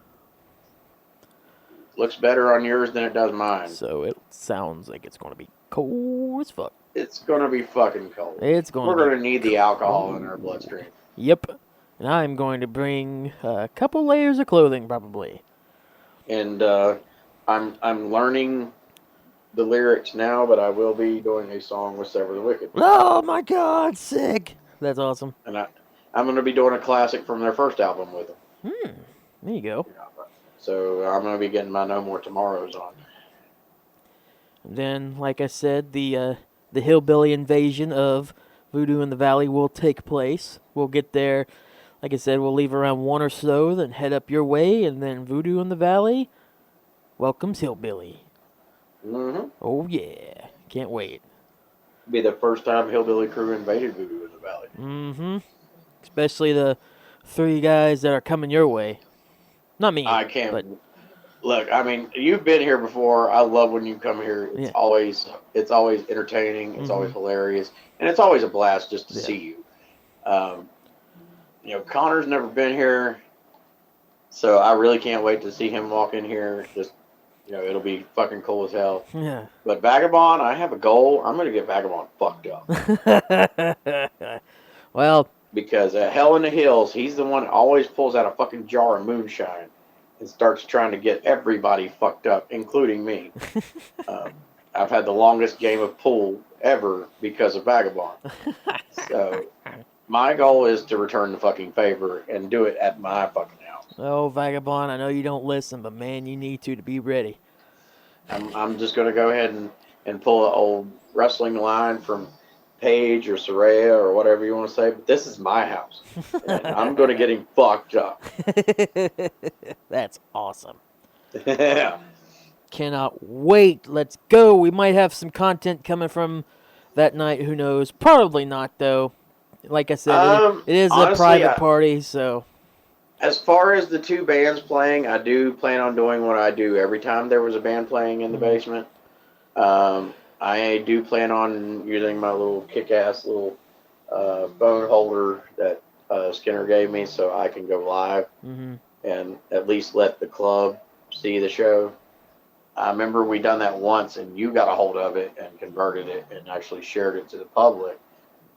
looks better on yours than it does mine. So it sounds like it's going to be cold as fuck. It's going to be fucking cold. We're going to need the alcohol in our bloodstream. Yep. And I'm going to bring a couple layers of clothing, probably. And I'm learning the lyrics now, but I will be doing a song with Sever the Wicked. Oh my God, sick! That's awesome. And I'm going to be doing a classic from their first album with them. There you go. So I'm going to be getting my No More Tomorrows on. Then, like I said, the hillbilly invasion of Voodoo in the Valley will take place. We'll get there. Like I said, we'll leave around 1 or so, then head up your way, and then Voodoo in the Valley welcomes Hillbilly. Mm-hmm. Oh, yeah. Can't wait. Be the first time Hillbilly Crew invaded Voodoo in the Valley. Mm-hmm. Especially the 3 guys that are coming your way. Not me. I can't. But... Look, I mean, you've been here before. I love when you come here. It's always entertaining. It's always hilarious, and it's always a blast just to see you. Connor's never been here, so I really can't wait to see him walk in here. Just, it'll be fucking cool as hell. Yeah. But Vagabond, I have a goal. I'm gonna get Vagabond fucked up. Well, because at Hell in the Hills, he's the one that always pulls out a fucking jar of moonshine and starts trying to get everybody fucked up, including me. I've had the longest game of pool ever because of Vagabond. So my goal is to return the fucking favor and do it at my fucking house. Oh, Vagabond, I know you don't listen, but man, you need to be ready. I'm just going to go ahead and pull an old wrestling line from Paige or Saraya or whatever you want to say, but this is my house. And I'm going to get him fucked up. That's awesome. Yeah. Cannot wait. Let's go. We might have some content coming from that night. Who knows? Probably not, though. Like I said, it is honestly, a private party, so. As far as the 2 bands playing, I do plan on doing what I do every time there was a band playing in the basement. I do plan on using my little kick-ass little phone holder that Skinner gave me so I can go live and at least let the club see the show. I remember we done that once and you got a hold of it and converted it and actually shared it to the public.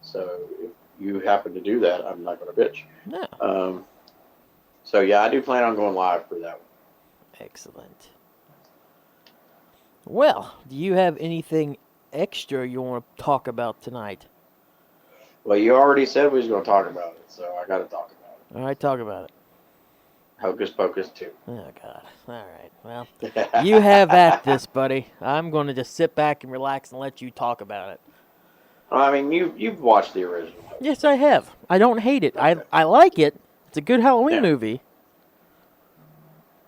So if you happen to do that, I'm not going to bitch. No. So yeah, I do plan on going live for that one. Excellent. Well, do you have anything extra you want to talk about tonight? Well, you already said we was going to talk about it, so I got to talk about it. All right, talk about it. Hocus Pocus 2. Oh, God. All right. Well, you have at this, buddy. I'm going to just sit back and relax and let you talk about it. I mean, you've watched the original. Yes, I have. I don't hate it. Okay. I like it. It's a good Halloween movie.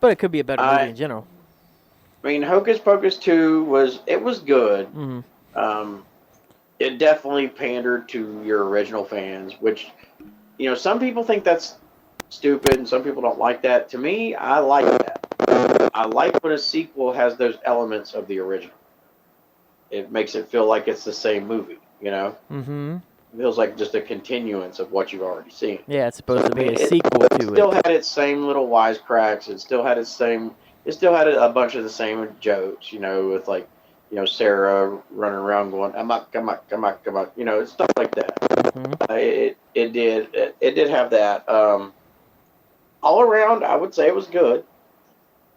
But it could be a better movie in general. I mean, Hocus Pocus 2 was good. Mm-hmm. It definitely pandered to your original fans, which, some people think that's stupid and some people don't like that. To me, I like that. I like when a sequel has those elements of the original. It makes it feel like it's the same movie, Mm-hmm. It feels like just a continuance of what you've already seen. Yeah, it's supposed to be a sequel to it. It still had its same little wisecracks. It still had a bunch of the same jokes, with like, Sarah running around going, come on, stuff like that. Mm-hmm. It did have that. All around, I would say it was good.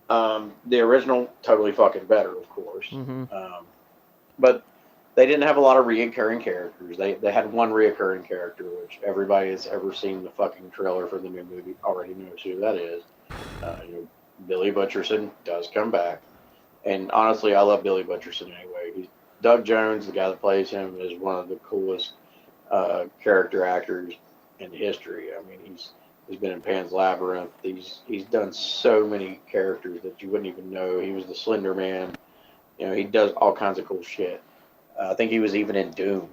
The original, totally fucking better, of course. Mm-hmm. But they didn't have a lot of reoccurring characters. They had one reoccurring character, which everybody has ever seen the fucking trailer for the new movie already knows who that is. Billy Butcherson does come back. And honestly, I love Billy Butcherson anyway. Doug Jones, the guy that plays him, is one of the coolest character actors in history. I mean, he's been in Pan's Labyrinth. He's done so many characters that you wouldn't even know. He was the Slender Man. He does all kinds of cool shit. I think he was even in Doom.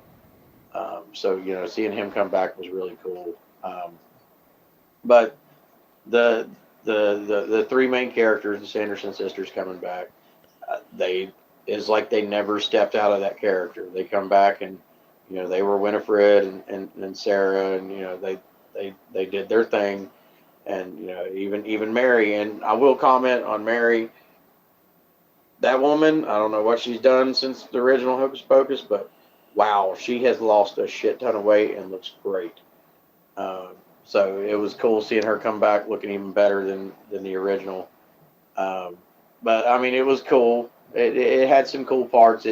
So seeing him come back was really cool. But the 3 main characters, the Sanderson sisters coming back, it's like they never stepped out of that character. They come back and they were Winifred and Sarah, and they did their thing, and even Mary. And I will comment on Mary. that woman, I don't know what she's done since the original Hocus Pocus, but wow, she has lost a shit ton of weight and looks great. So it was cool seeing her come back looking even better than the original. Um, but I mean, it was cool. It had some cool parts.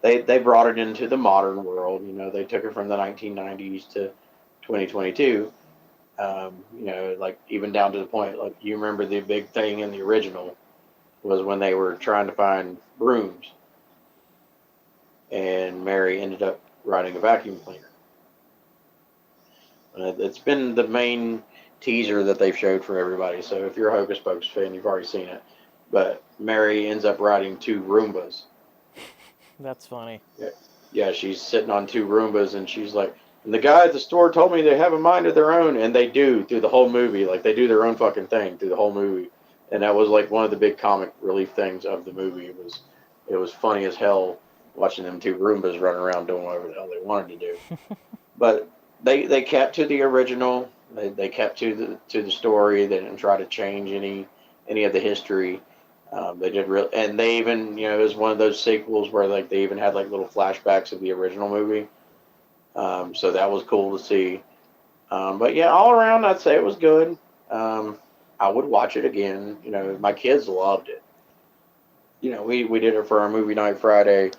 They brought it into the modern world. You know, they took it from the 1990s to 2022. You know, like even down to the point, like you remember the big thing in the original was when they were trying to find brooms, and Mary ended up riding a vacuum cleaner. It's been the main teaser that they've showed for everybody. So if you're a Hocus Pocus fan, you've already seen it. But Mary ends up riding two Roombas. That's funny. Yeah, she's sitting on two Roombas, and she's like, and the guy at the store told me they have a mind of their own, and they do through the whole movie. Like, they do their own fucking thing through the whole movie. And that was like one of the big comic relief things of the movie. It was funny as hell watching them two Roombas run around doing whatever the hell they wanted to do. But they kept to the original. They kept to the story. They didn't try to change any of the history. They did real, and they even, you know, it was one of those sequels where like they even had like little flashbacks of the original movie. So that was cool to see. But yeah, all around, I'd say it was good. I would watch it again. You know, my kids loved it. You know, we did it for our movie night Friday,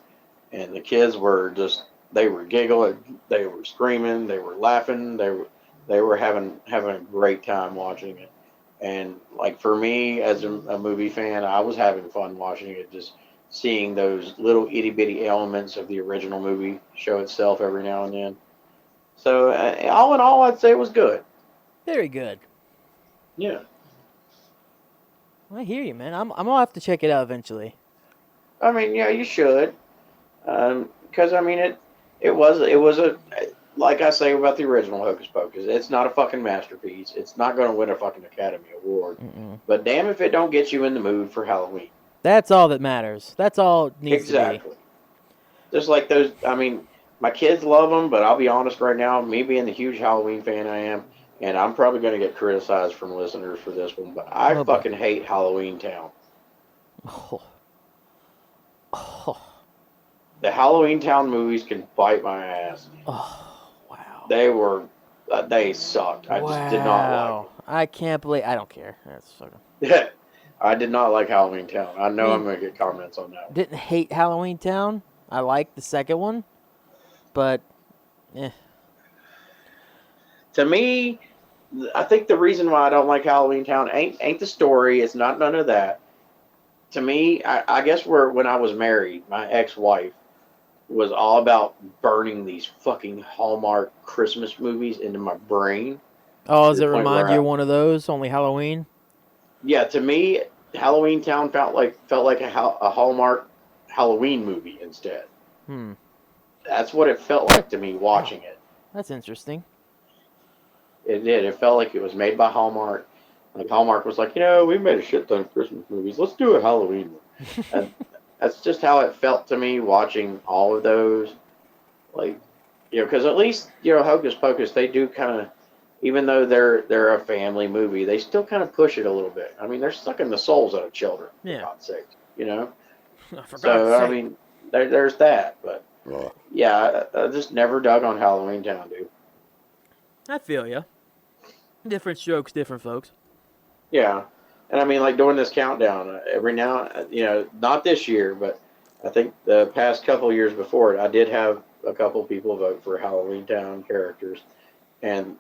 and the kids were just, they were giggling, they were screaming, they were laughing, they were having a great time watching it. And like for me as a movie fan, I was having fun watching it, just seeing those little itty bitty elements of the original movie show itself every now and then. So all in all, I'd say it was good. Very good. Yeah. I hear you, man. I'm gonna have to check it out eventually. I mean, yeah, you should, because I mean, it was a, like I say about the original Hocus Pocus, it's not a fucking masterpiece. It's not going to win a fucking Academy Award, but damn if it don't get you in the mood for Halloween. That's all that matters. That's all it needs Exactly. to be. Just like those. I mean, my kids love them, but I'll be honest right now, me being the huge Halloween fan I am, and I'm probably going to get criticized from listeners for this one, but I fucking hate Halloween Town. Oh. The Halloween Town movies can bite my ass. Oh, wow. They sucked. I just did not like it. I can't believe, I don't care. That's fucking. Yeah, I did not like Halloween Town. I know I'm going to get comments on that one. Didn't hate Halloween Town. I liked the second one, but, To me, I think the reason why I don't like Halloween Town ain't the story. It's not none of that. To me, I guess when I was married, my ex-wife was all about burning these fucking Hallmark Christmas movies into my brain. Oh, does it remind you of one of those? Only Halloween? Yeah, to me, Halloween Town felt like a Hallmark Halloween movie instead. That's what it felt like to me watching it. That's interesting. It did. It felt like it was made by Hallmark. Like Hallmark was like, you know, we made a shit ton of Christmas movies. Let's do a Halloween one. And that's just how it felt to me watching all of those. Like, you know, because at least, you know, Hocus Pocus, they do kind of, even though they're a family movie, they still kind of push it a little bit. I mean, they're sucking the souls out of children, for God's sake, you know? I mean, there's that. But, yeah, I just never dug on Halloween Town, dude. I feel ya. Different strokes, different folks. Yeah. And I mean, like during this countdown, every now, you know, not this year, but I think the past couple years before it, I did have a couple people vote for Halloween Town characters. And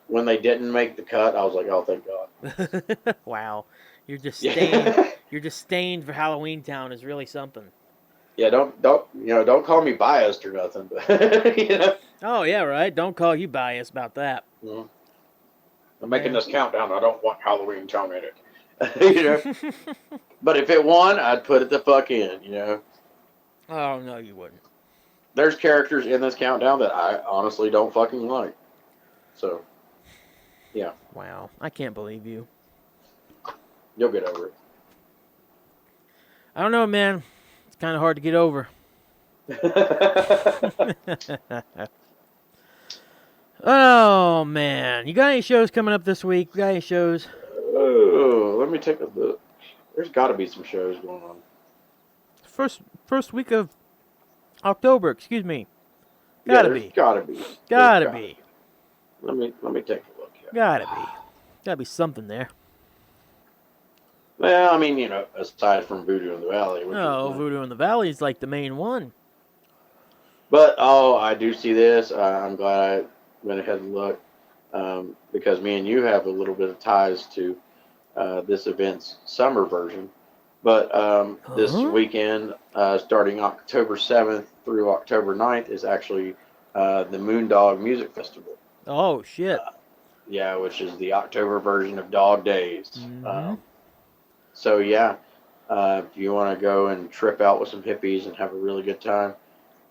when they didn't make the cut, I was like, oh, thank God. Wow. You're just stained. You're just stained for Halloween Town is really something. Yeah, don't call me biased or nothing, but you know. Oh yeah, right. Don't call you biased about that. Mm-hmm. I'm making this countdown. I don't want Halloween Town in it. You know. But if it won, I'd put it the fuck in. You know. Oh no, you wouldn't. There's characters in this countdown that I honestly don't fucking like. So, yeah. Wow, I can't believe you. You'll get over it. I don't know, man. It's kind of hard to get over. Oh, man. You got any shows coming up this week? You got any shows? Oh, let me take a look. There's got to be some shows going on. First week of October. Excuse me. Yeah, Gotta there's be. gotta be. Gotta be. Let me take a look here. Gotta be. Gotta be something there. Well, I mean, aside from Voodoo in the Valley, which Oh, is Voodoo in the Valley is like the main one. But I do see this. I'm glad I went ahead and looked because me and you have a little bit of ties to this event's summer version. But this weekend, starting October 7th through October 9th, is actually the Moondog Music Festival. Oh, shit. Yeah, which is the October version of Dog Days. Mm-hmm. So, yeah, if you want to go and trip out with some hippies and have a really good time,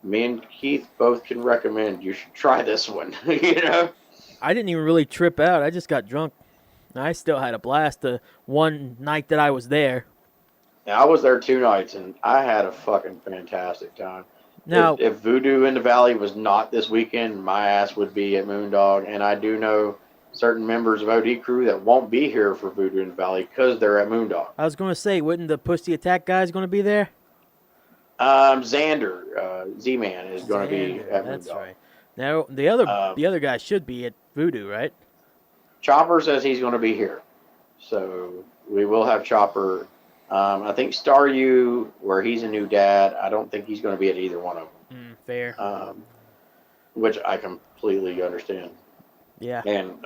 me and Keith both can recommend you should try this one. I didn't even really trip out. I just got drunk. I still had a blast the one night that I was there. Now, I was there 2 nights and I had a fucking fantastic time. Now, If Voodoo in the Valley was not this weekend, my ass would be at Moondog. And I do know certain members of OD crew that won't be here for Voodoo in the Valley because they're at Moondog. I was going to say, wouldn't the Pussy Attack guys going to be there? Xander, Z-Man, is going to be at Moondog. That's right. Now, the other guy should be at Voodoo, right? Chopper says he's going to be here. So we will have Chopper. I think Staryu, where he's a new dad, I don't think he's going to be at either one of them. Fair. Which I completely understand. Yeah. And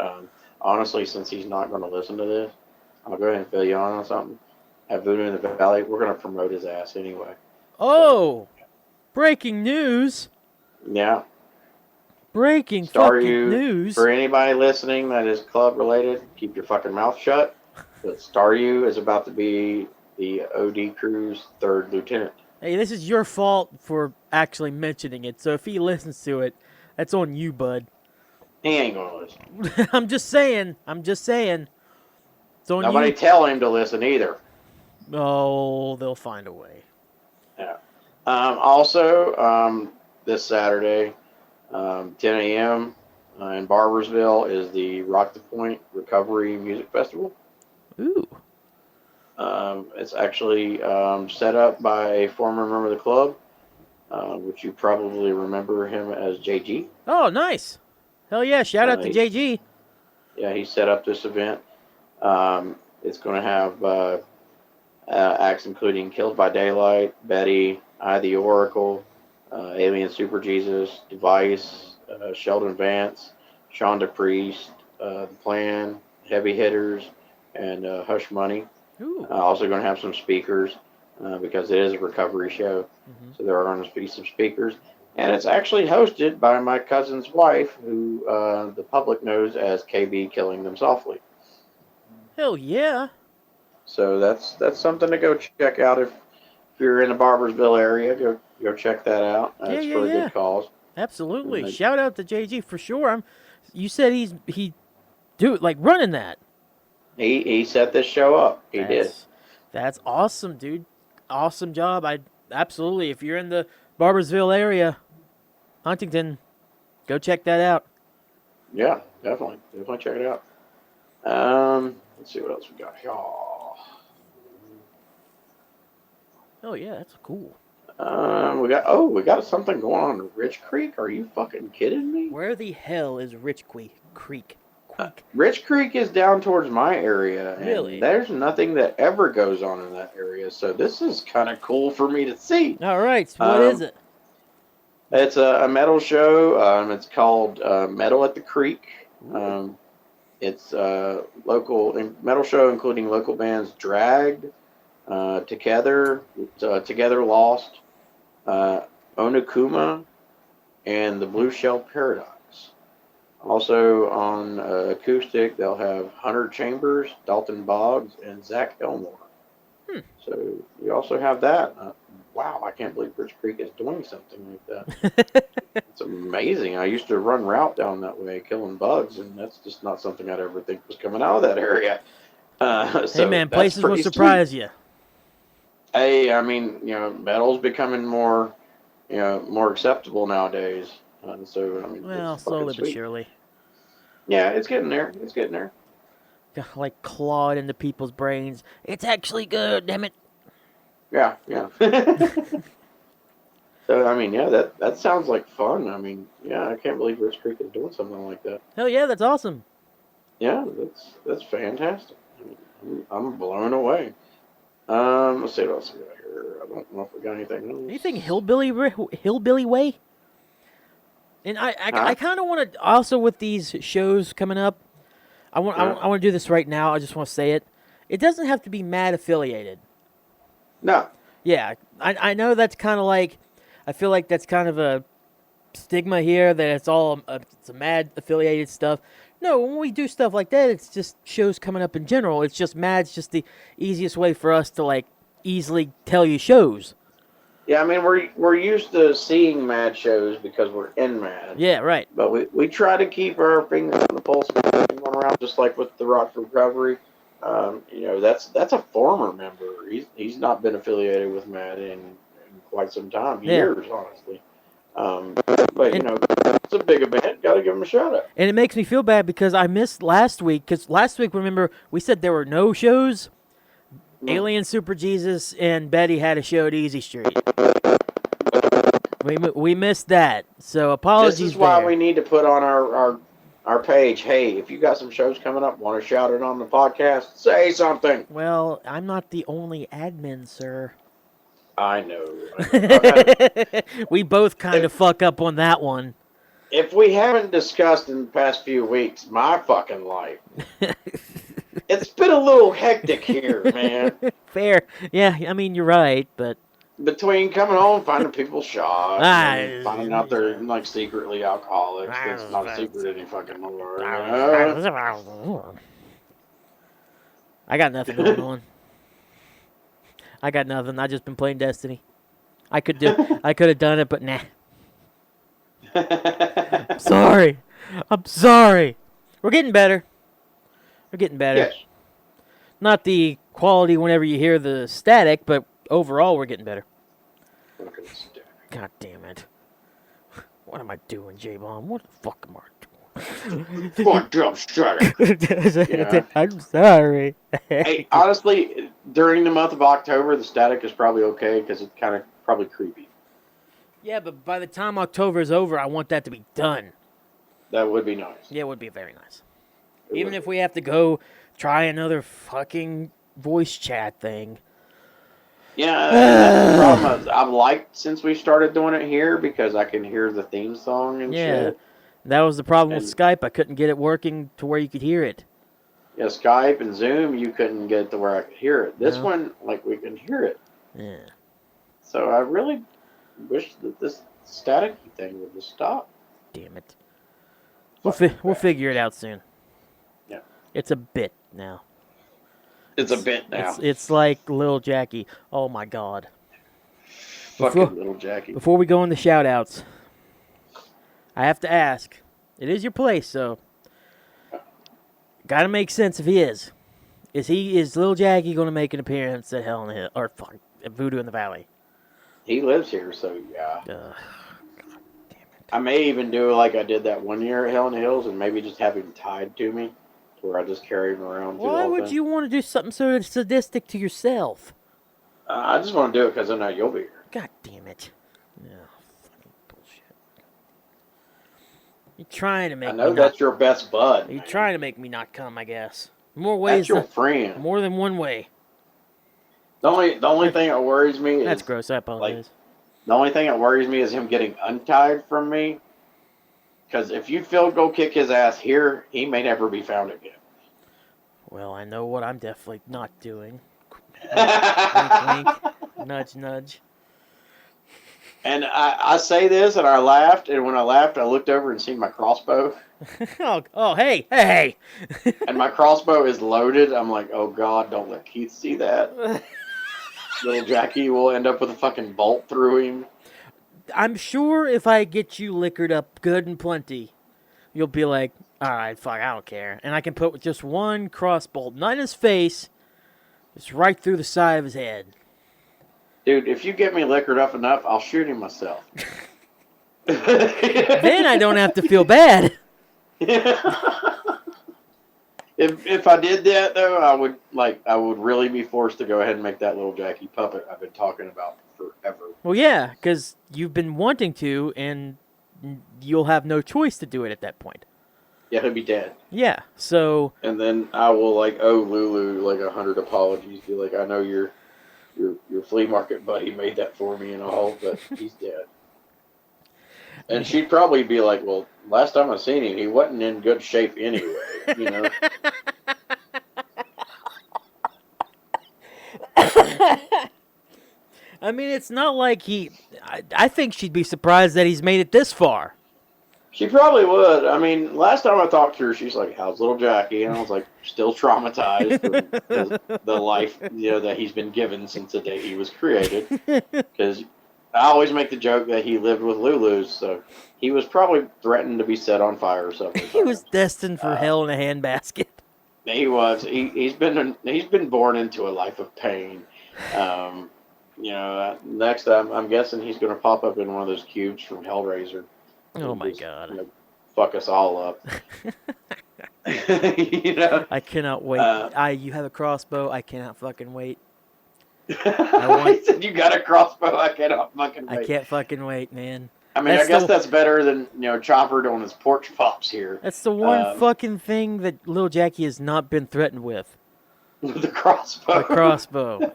honestly, since he's not going to listen to this, I'll go ahead and fill you on something. At Voodoo in the Valley, we're going to promote his ass anyway. Oh! So, breaking news! Yeah. Breaking fucking news! For anybody listening that is club related, keep your fucking mouth shut. But Staryu is about to be the OD crew's 3rd lieutenant. Hey, this is your fault for actually mentioning it. So if he listens to it, that's on you, bud. He ain't gonna listen. I'm just saying. It's on Nobody you. tell him to listen either. Oh, they'll find a way. Yeah. Also, this Saturday, 10 a.m. In Barbersville is the Rock the Point Recovery Music Festival. Ooh. It's actually set up by a former member of the club, which you probably remember him as JG. Oh, nice. Hell yeah, shout out to JG. Yeah, he set up this event. It's going to have acts including Killed by Daylight, Betty, I the Oracle, Alien Super Jesus, Device, Sheldon Vance, Shonda Priest, The Plan, Heavy Hitters, and Hush Money. Also going to have some speakers because it is a recovery show. Mm-hmm. So there are going to be some speakers. And it's actually hosted by my cousin's wife, who the public knows as KB Killing Them Softly. Hell yeah. So that's something to go check out if you're in the Barbersville area. Go check that out. It's for a good cause. Absolutely. Shout out to JG for sure. You said he running that. He set this show up. He did. That's awesome, dude. Awesome job. Absolutely. If you're in the Barbersville area, Huntington, go check that out. Yeah, definitely check it out. Let's see what else we got here. Oh yeah, that's cool. We got something going on in Rich Creek. Are you fucking kidding me? Where the hell is Rich Creek? Rich Creek is down towards my area. Really? And there's nothing that ever goes on in that area, so this is kind of cool for me to see. All right, so what is it? It's a metal show. It's called Metal at the Creek. It's a local metal show including local bands Dragged, Together Lost, Onokuma, and the Blue Shell Paradox. Also on acoustic, they'll have Hunter Chambers, Dalton Boggs, and Zach Elmore. So you also have that. Wow, I can't believe Rich Creek is doing something like that. It's amazing. I used to run route down that way, killing bugs, and that's just not something I'd ever think was coming out of that area. Hey man, places will surprise you. Hey, I mean, metal's becoming more acceptable nowadays. So I mean, well, slowly but surely. Yeah, it's getting there. Like clawed into people's brains. It's actually good, damn it. Yeah. So, I mean, yeah, that sounds like fun. I mean, yeah, I can't believe Rich Creek is doing something like that. Hell yeah, that's awesome. Yeah, that's fantastic. I mean, I'm blown away. Let's see what else we got here. I don't know if we got anything else. Anything hillbilly way? And I Huh? kind of want to also with these shows coming up. I want to do this right now. I just want to say it. It doesn't have to be Mad affiliated. No. Yeah, I know that's kind of like, I feel like that's kind of a stigma here that it's all it's a Mad affiliated stuff. No, when we do stuff like that, it's just shows coming up in general. It's just Mad's just the easiest way for us to like easily tell you shows. Yeah, I mean we're used to seeing Mad shows because we're in Mad. Yeah, right. But we try to keep our fingers on the pulse of everything going around, just like with the Rock for Recovery. That's a former member. He's not been affiliated with Mad in quite some time, years, honestly. But it's a big event. Got to give him a shout out. And it makes me feel bad because I missed last week. Because last week, remember, we said there were no shows. Alien Super Jesus and Betty had a show at Easy Street. We missed that. So apologies. This is why we need to put on our page. Hey, if you got some shows coming up, want to shout it on the podcast, say something. Well, I'm not the only admin, sir. I know. We both kind of fuck up on that one. If we haven't discussed in the past few weeks my fucking life, it's been a little hectic here, man. Fair. Yeah, I mean, you're right, but... Between coming home, finding people shot, and finding out they're like secretly alcoholics. It's not a secret any fucking more. I got nothing going on. I got nothing. I just been playing Destiny. I could have done it, but nah. I'm sorry. We're getting better. Yes. Not the quality whenever you hear the static, but overall we're getting better. God damn it. What am I doing, Jbomb? What the fuck am I doing? Jump strike. Yeah. I'm sorry. Hey, honestly, during the month of October, the static is probably okay because it's kind of probably creepy. Yeah, but by the time October is over, I want that to be done. That would be nice. Yeah, it would be very nice. Even if we have to go try another fucking voice chat thing. Yeah, that's the problem. I've liked since we started doing it here because I can hear the theme song and shit. That was the problem with Skype. I couldn't get it working to where you could hear it. Yeah, Skype and Zoom, you couldn't get it to where I could hear it. This one, like, we can hear it. Yeah. So I really wish that this static thing would just stop. Damn it. We'll figure it out soon. Yeah. It's a bit now. It's a bit now. It's like Little Jackie. Oh, my God. Fucking Little Jackie. Before we go into shout-outs, I have to ask. It is your place, so... Gotta make sense if he is. Is Little Jackie going to make an appearance at Hell in the Hill... Or, fuck, at Voodoo in the Valley? He lives here, so yeah. God damn it. I may even do like I did that one year at Hell in the Hills and maybe just have him tied to me. Where I just carry him around. Why would you want to do something so sadistic to yourself? I just want to do it because I know you'll be here. God damn it. Yeah, fucking bullshit. You're trying to make me I know that's your best bud. You're trying to make me not come, I guess. More ways. That's your friend. More than one way. The only thing that worries me is... That's gross, I apologize. The only thing that worries me is him getting untied from me. Because if you go kick his ass here, he may never be found again. Well, I know what I'm definitely not doing. Wink, wink. Nudge, nudge. And I say this, and I laughed, and when I laughed, I looked over and seen my crossbow. Hey. And my crossbow is loaded. I'm like, oh, God, don't let Keith see that. Little Jackie will end up with a fucking bolt through him. I'm sure if I get you liquored up good and plenty, you'll be like, all right, fuck, I don't care. And I can put just one crossbolt, not in his face, just right through the side of his head. Dude, if you get me liquored up enough, I'll shoot him myself. Then I don't have to feel bad. It's If I did that though, I would really be forced to go ahead and make that little Jackie puppet I've been talking about forever. Well, yeah, because you've been wanting to, and you'll have no choice to do it at that point. Yeah, he'll be dead. Yeah, so... And then I will, owe Lulu, 100 apologies. Be like, I know your flea market buddy made that for me and all, but he's dead. And she'd probably be like, well, last time I seen him, he wasn't in good shape anyway, you know? I mean, it's not like I think she'd be surprised that he's made it this far. She probably would. I mean, last time I talked to her, she's like, how's little Jackie? And I was like, still traumatized from the life, that he's been given since the day he was created. Because I always make the joke that he lived with Lulu's, so he was probably threatened to be set on fire or something. He was destined for hell in a handbasket. He was. He's been born into a life of pain. Next time, I'm guessing he's going to pop up in one of those cubes from Hellraiser. Oh my God! Fuck us all up. I cannot wait. You have a crossbow. I cannot fucking wait. He said, you got a crossbow. I cannot fucking wait. I can't fucking wait, man. I mean, I guess that's better than Chopper doing his porch pops here. That's the one fucking thing that little Jackie has not been threatened with. The crossbow. The crossbow.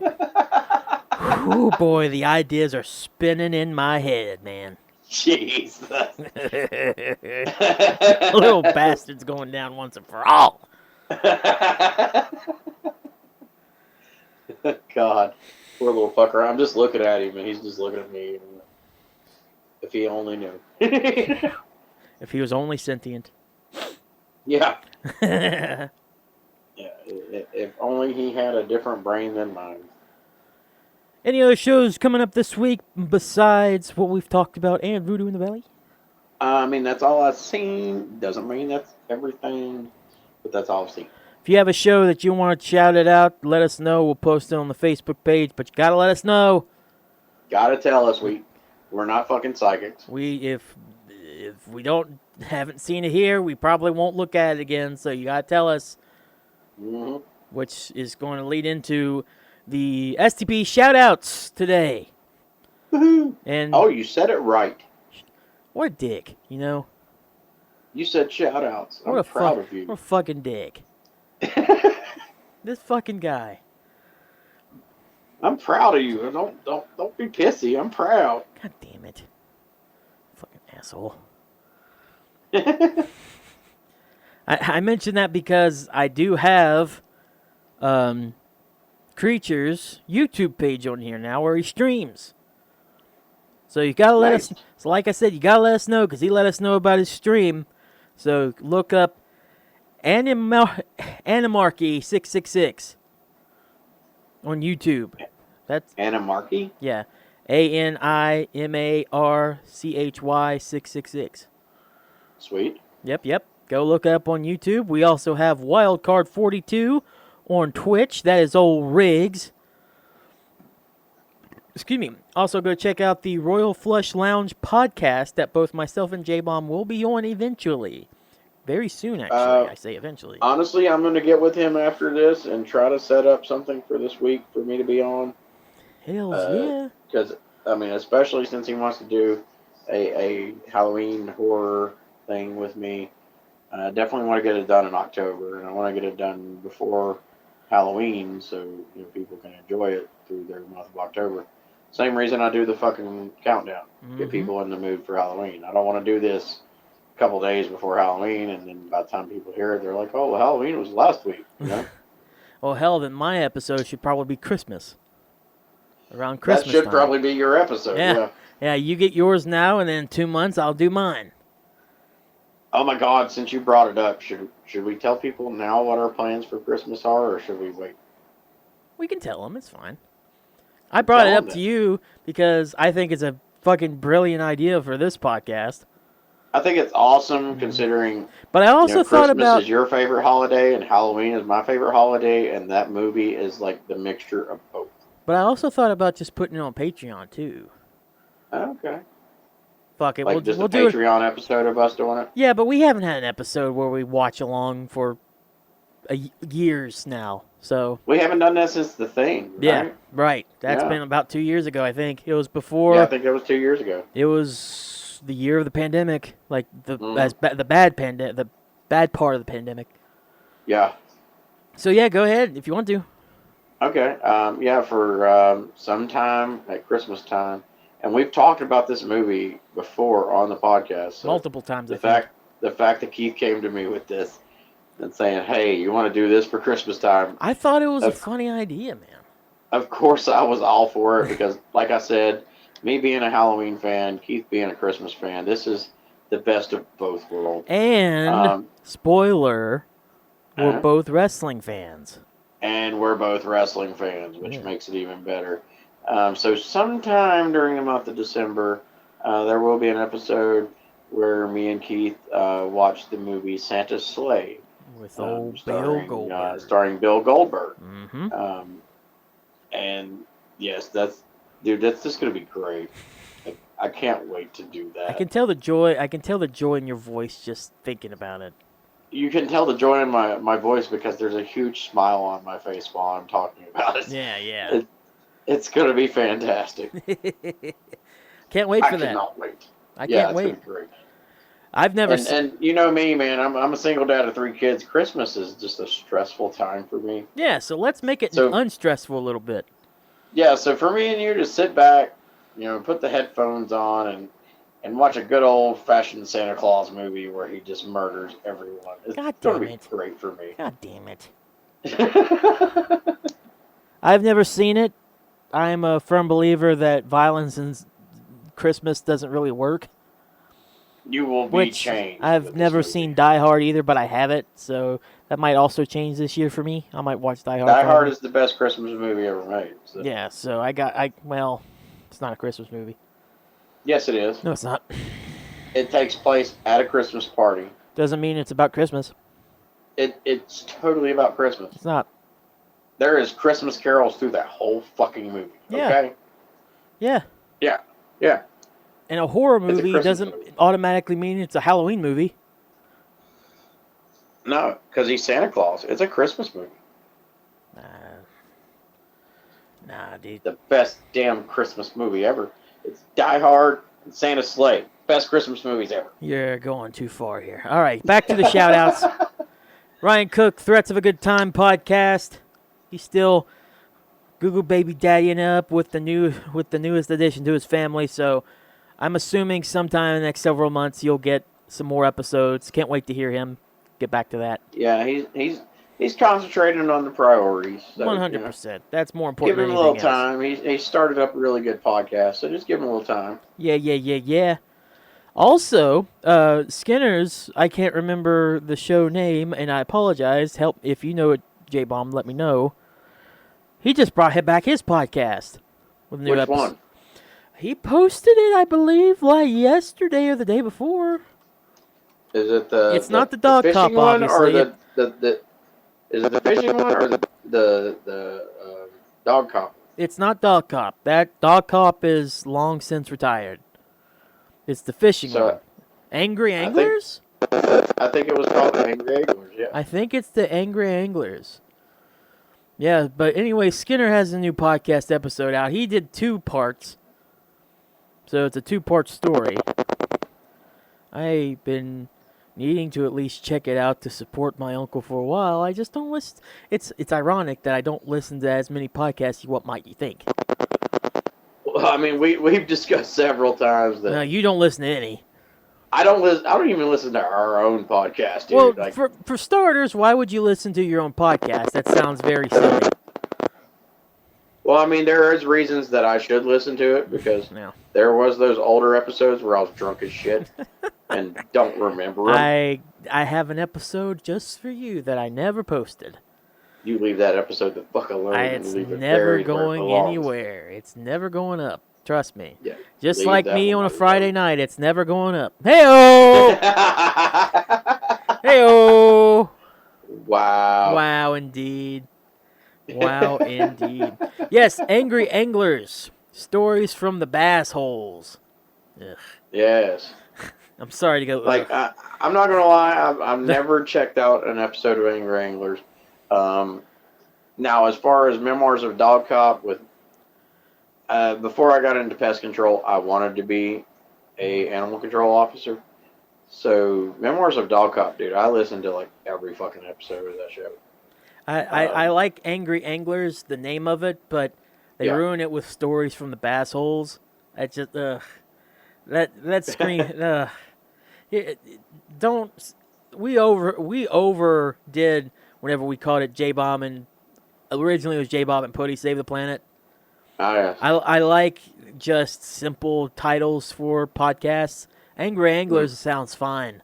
Oh boy, the ideas are spinning in my head, man. Jesus. Little bastard's going down once and for all. God. Poor little fucker. I'm just looking at him, and he's just looking at me. If he only knew. If he was only sentient. Yeah. Yeah. If only he had a different brain than mine. Any other shows coming up this week besides what we've talked about and Voodoo in the Valley? I mean, that's all I've seen. Doesn't mean that's everything, but that's all I've seen. If you have a show that you want to shout it out, let us know. We'll post it on the Facebook page, but you got to let us know. Got to tell us. We're not fucking psychics. If we haven't seen it here, we probably won't look at it again, so you got to tell us. Mm-hmm. Which is going to lead into the STP shout-outs today. Woohoo! And you said it right. What a dick, You said shout-outs. I'm proud of you. What a fucking dick. This fucking guy. I'm proud of you. Don't be pissy. I'm proud. God damn it. Fucking asshole. I mentioned that because I do have Creature's YouTube page on here now where he streams. So you gotta let us. So like I said, you gotta let us know because he let us know about his stream. So look up Animarchy 666 on YouTube. That's Animarchy? Yeah, ANIMARCHY 666. Sweet. Yep. Go look it up on YouTube. We also have Wildcard42 on Twitch. That is old Riggs. Excuse me. Also, go check out the Royal Flush Lounge podcast that both myself and Jbomb will be on eventually. Very soon, actually. I say eventually. Honestly, I'm going to get with him after this and try to set up something for this week for me to be on. Hells yeah. Because, I mean, especially since he wants to do a Halloween horror thing with me. I definitely want to get it done in October, and I want to get it done before Halloween so people can enjoy it through their month of October. Same reason I do the fucking countdown. Get people in the mood for Halloween. I don't want to do this a couple days before Halloween, and then by the time people hear it, they're like, oh, well, Halloween was last week. Well, hell, then my episode should probably be Christmas. Around Christmas That should time. probably be your episode, Yeah, you get yours now, and then in 2 months, I'll do mine. Oh my God! Since you brought it up, should we tell people now what our plans for Christmas are, or should we wait? We can tell them. It's fine. I brought it up to you because I think it's a fucking brilliant idea for this podcast. I think it's awesome considering. But I also thought about Christmas is your favorite holiday and Halloween is my favorite holiday, and that movie is like the mixture of both. But I also thought about just putting it on Patreon too. Okay. Fuck it. Like we'll a Patreon episode of us doing it? Yeah, but we haven't had an episode where we watch along for years now. So We haven't done that since The Thing, right? right. That's Yeah. been about 2 years ago, I think. It was Yeah, I before. think that was 2 years ago. It was the year of the pandemic, like the Mhm. the bad part of the pandemic. Yeah. So yeah, go ahead if you want to. Okay. Yeah, for sometime at Christmas time, and we've talked about this movie before on the podcast. So Multiple times, the I think. fact the fact that Keith came to me with this and saying, "Hey, you want to do this for Christmas time?" I thought it was a Of funny idea, man. of course, I was all for it because, like I said, me being a Halloween fan, Keith being a Christmas fan, this is the best of both worlds. And Um, spoiler, we're uh, both wrestling fans. and we're both wrestling fans, which Yeah. makes it even better. So sometime during the month of December, there will be an episode where me and Keith watch the movie Santa's Sleigh, With old Bill Goldberg. starring Bill Goldberg. Mm-hmm. Um, and yes, that's just gonna be great. I can't wait to do that. I can tell the joy. I can tell the joy in your voice just thinking about it. You can tell the joy in my voice because there's a huge smile on my face while I'm talking about it. Yeah. It's going to be fantastic. Can't wait I for that. cannot wait. I Yeah, can't it's wait. going to be great. I've never. And you know me, man. I'm a single dad of 3 kids. Christmas is just a stressful time for me. Yeah, so let's make it So- unstressful a little bit. Yeah, so for me and you to sit back, put the headphones on and watch a good old fashioned Santa Claus movie where he just murders everyone. It's God going to damn be it. great for me. God damn it. I've never seen it. I'm a firm believer that violence in Christmas doesn't really work. You will be Which changed. I've with never this movie. seen Die Hard either, but I have it, so that might also change this year for me. I might watch Die Hard. Die Hard finally. is the best Christmas movie ever made. So. Yeah, so well, it's not a Christmas movie. Yes, it is. No, it's not. It takes place at a Christmas party. Doesn't mean it's about Christmas. It's totally about Christmas. It's not. There is Christmas carols through that whole fucking movie. Yeah. Okay? Yeah. Yeah. Yeah. And a horror It's a movie Christmas doesn't movie. automatically mean it's a Halloween movie. No, because he's Santa Claus. It's a Christmas movie. Nah, dude. The best damn Christmas movie ever. It's Die Hard and Santa's Sleigh. Best Christmas movies ever. You're going too far here. All right, back to the shout-outs. Ryan Cook, Threats of a Good Time podcast. He's still Google baby daddying up with the newest addition to his family, so I'm assuming sometime in the next several months you'll get some more episodes. Can't wait to hear him get back to that. Yeah, he's concentrating on the priorities. So, 100%. That's more important give him than a little anything else. time. He started up a really good podcast, so just give him a little time. Yeah. Also, Skinner's, I can't remember the show name, and I apologize. Help if you know it, Jbomb, let me know. He just brought back his podcast with a new Which episode. one? He posted it, I believe, like yesterday or the day before. Is it the? It's not the dog fishing cop, one, obviously. or the? Is it the fishing one or the dog cop? It's not Dog Cop. That Dog Cop is long since retired. It's the fishing So, one. Angry I think- Anglers? I think it was called the Angry Anglers. Yeah. I think it's the Angry Anglers. Yeah, but anyway, Skinner has a new podcast episode out. He did 2 parts. So it's a 2-part story. I've been needing to at least check it out to support my uncle for a while. I just don't listen. It's ironic that I don't listen to as many podcasts. What might you think? Well, I mean, we've discussed several times that No, you don't listen to any. I don't even listen to our own podcast, dude. Well, Like, for starters, why would you listen to your own podcast? That sounds very silly. well, I mean, there is reasons that I should listen to it because No. there was those older episodes where I was drunk as shit and don't remember them. I have an episode just for you that I never posted. You leave that episode the fuck alone. and It's leave it never buried where it going belongs. anywhere. It's never going up. Trust me. Yeah, Just leave like that me one on a alone. Friday night, it's never going up. Hey-oh! Hey-oh! Wow. Wow, indeed. Wow, indeed. Yes, Angry Anglers. Stories from the bass holes. Ugh. Yes. I'm sorry to go. Like, I'm not going to lie. I've never checked out an episode of Angry Anglers. Now, as far as Memoirs of Dog Cop, before I got into pest control, I wanted to be a animal control officer. So, Memoirs of Dog Cop, dude, I listened to like every fucking episode of that show. I like Angry Anglers, the name of it, but they ruin it with stories from the bass holes. I just that screen don't we overdid whenever we called it Jbomb and originally it was Jbomb and Putty Save the Planet. Oh, yes. I like just simple titles for podcasts. Angry Anglers sounds fine.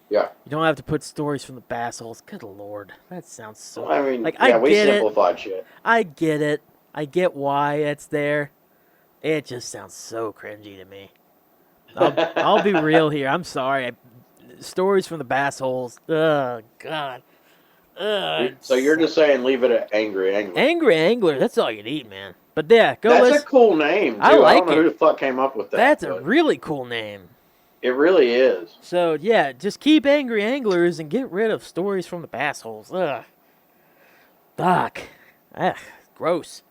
Yeah. You don't have to put stories from the bass holes. Good Lord. That sounds so... I mean, like, yeah, we simplified shit. I get it. I get why it's there. It just sounds so cringy to me. I'll be real here. I'm sorry. Stories from the bass holes. Oh, God. So you're just saying leave it at Angry Angler. Angry Angler. That's all you need, man. But yeah, go That's listen. a cool name, too. I like don't know who the fuck came up with that. That's a really cool name. It really is. So, yeah, just keep Angry Anglers and get rid of stories from the bass holes. Ugh. Fuck. Ugh. Gross.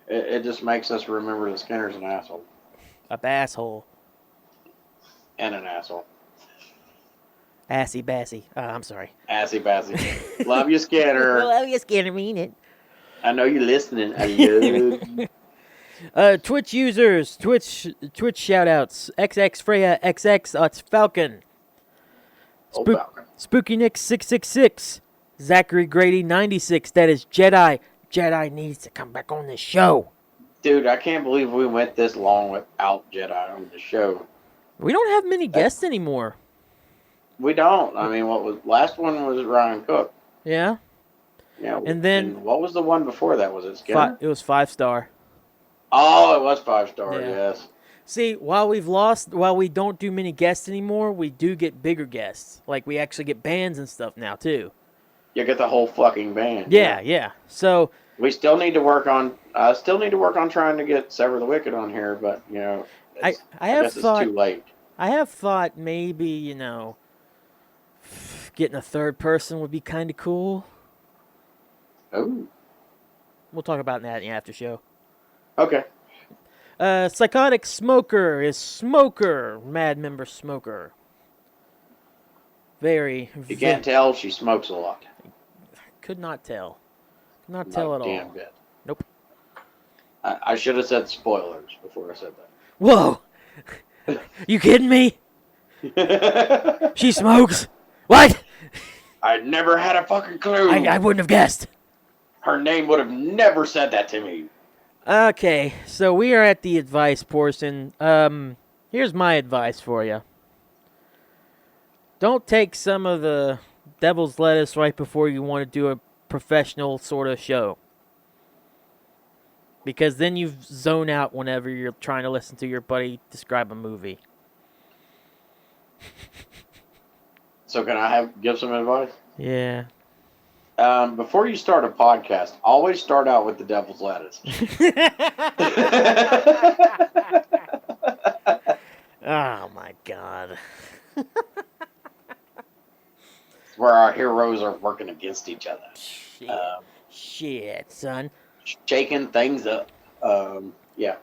It just makes us remember that Skinner's an asshole. A bass hole. And an asshole. Assy Bassy. I'm sorry. Assy Bassy. Love you, Skinner. Love you, Skinner. Mean it. I know you're listening. I love you. Twitch users, Twitch shoutouts. XX Freya XX, that's Falcon. Falcon. Spooky Nick 666. Zachary Grady 96. That is Jedi. Jedi needs to come back on this show. Dude, I can't believe we went this long without Jedi on the show. We don't have many guests anymore. We don't. I mean, last one was Ryan Cook. Yeah. Yeah. And then what was the one before that? Was it Skinner? It was 5-star. Oh, it was 5-star. Yeah. Yes. See, while we don't do many guests anymore, we do get bigger guests. Like we actually get bands and stuff now too. You get the whole fucking band. Yeah. So we still need to work on. I still need to work on trying to get Sever the Wicked on here, but I guess it's too late. I have thought maybe getting a third person would be kind of cool. Oh. We'll talk about that in the after show. Okay. Psychotic Smoker is Smoker. Mad member Smoker. Very. You can't tell she smokes a lot. Could not tell. Could not tell at all. Damn bit. Nope. I should have said spoilers before I said that. Whoa! You kidding me? She smokes? What? I never had a fucking clue. I wouldn't have guessed. Her name would have never said that to me. Okay, so we are at the advice portion. Here's my advice for you. Don't take some of the devil's lettuce right before you want to do a professional sort of show. Because then you zone out whenever you're trying to listen to your buddy describe a movie. So can I give some advice? Yeah. Before you start a podcast, always start out with the devil's lettuce. Oh, my God. It's where our heroes are working against each other. Shit, son. Shaking things up. Yeah.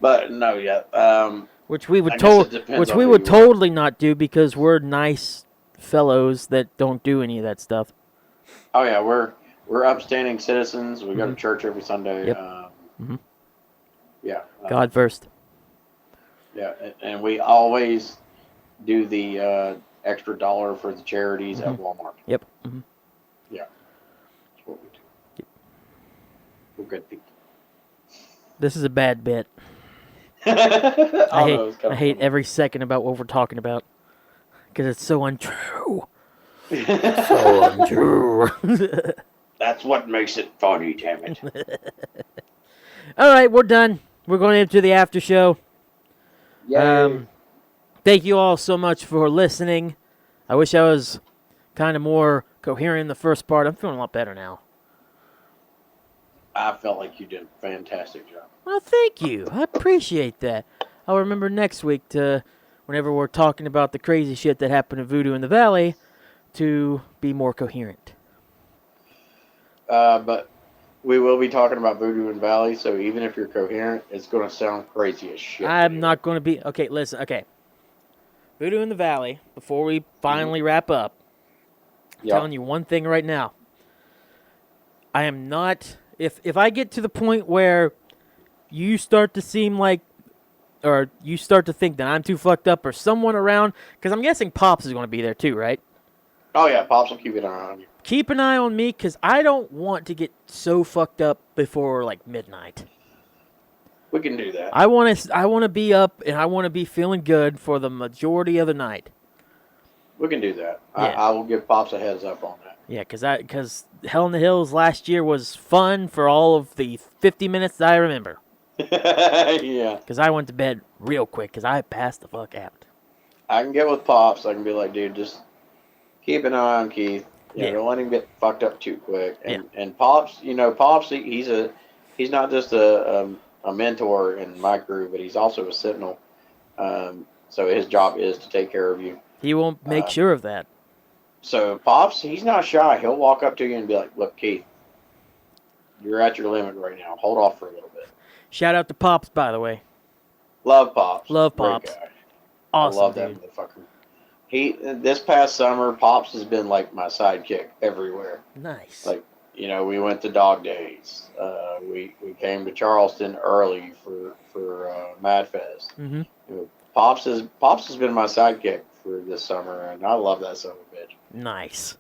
But, no, yeah. Which we would totally not do because we're nice fellows that don't do any of that stuff. Oh yeah, we're upstanding citizens. We go to church every Sunday. Yep. Yeah. God first. Yeah, and we always do the extra $1 for the charities at Walmart. Yep. Yeah, that's what we do. Yep. We're good people. This is a bad bit. I hate every second about what we're talking about because it's so untrue. It's so untrue. That's what makes it funny, damn it. All right, we're done. We're going into the after show. Thank you all so much for listening. I wish I was kind of more coherent in the first part. I'm feeling a lot better now. I felt like you did a fantastic job. Well, thank you. I appreciate that. I'll remember next week whenever we're talking about the crazy shit that happened in Voodoo in the Valley, to be more coherent. But we will be talking about Voodoo and Valley, so even if you're coherent, it's going to sound crazy as shit. I'm not going to be. Okay, listen. Okay. Voodoo in the Valley, before we finally wrap up, I'm telling you one thing right now. I am not. If I get to the point where you start to seem like, or you start to think that I'm too fucked up, or someone around, because I'm guessing Pops is going to be there too, right? Oh, yeah, Pops will keep an eye on you. Keep an eye on me, because I don't want to get so fucked up before, like, midnight. We can do that. I want to be up, and I want to be feeling good for the majority of the night. We can do that. Yeah. I will give Pops a heads up on that. Yeah, because Hell in the Hills last year was fun for all of the 50 minutes that I remember. Yeah. Because I went to bed real quick, because I passed the fuck out. I can get with Pops. I can be like, dude, just keep an eye on Keith. Don't let him get fucked up too quick. And Pops, Pops, he's not just a mentor in my crew, but he's also a sentinel. So his job is to take care of you. He will make sure of that. So Pops, he's not shy. He'll walk up to you and be like, look, Keith, you're at your limit right now. Hold off for a little bit. Shout out to Pops, by the way. Love Pops. Love Great Pops. guy. Awesome, I love dude. that motherfucker. This past summer, Pops has been like my sidekick everywhere. Nice. Like, we went to Dog Days. We came to Charleston early for Mad Fest. Mm-hmm. Pops has been my sidekick for this summer, and I love that son of a bitch. Nice.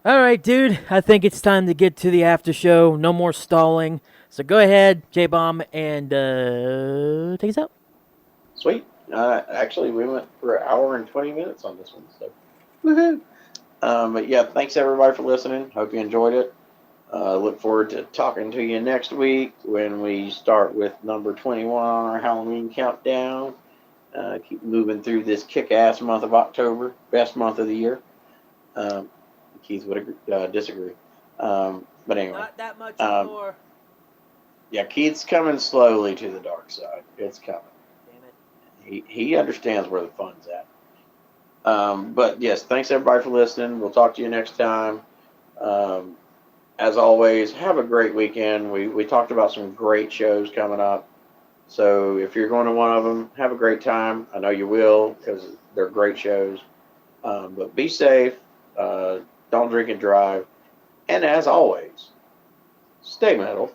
All right, dude. I think it's time to get to the after show. No more stalling. So go ahead, Jbomb, and take us out. Sweet. Actually, we went for an hour and 20 minutes on this one. So, woohoo! But yeah, thanks everybody for listening. Hope you enjoyed it. Look forward to talking to you next week when we start with number 21 on our Halloween countdown. Keep moving through this kick-ass month of October, best month of the year. Keith would disagree. But anyway. Not that much anymore. Yeah, Keith's coming slowly to the dark side. It's coming. Damn it. He understands where the fun's at. But yes, thanks everybody for listening. We'll talk to you next time. As always, have a great weekend. We talked about some great shows coming up. So if you're going to one of them, have a great time. I know you will because they're great shows. But be safe. Don't drink and drive. And as always, stay metal.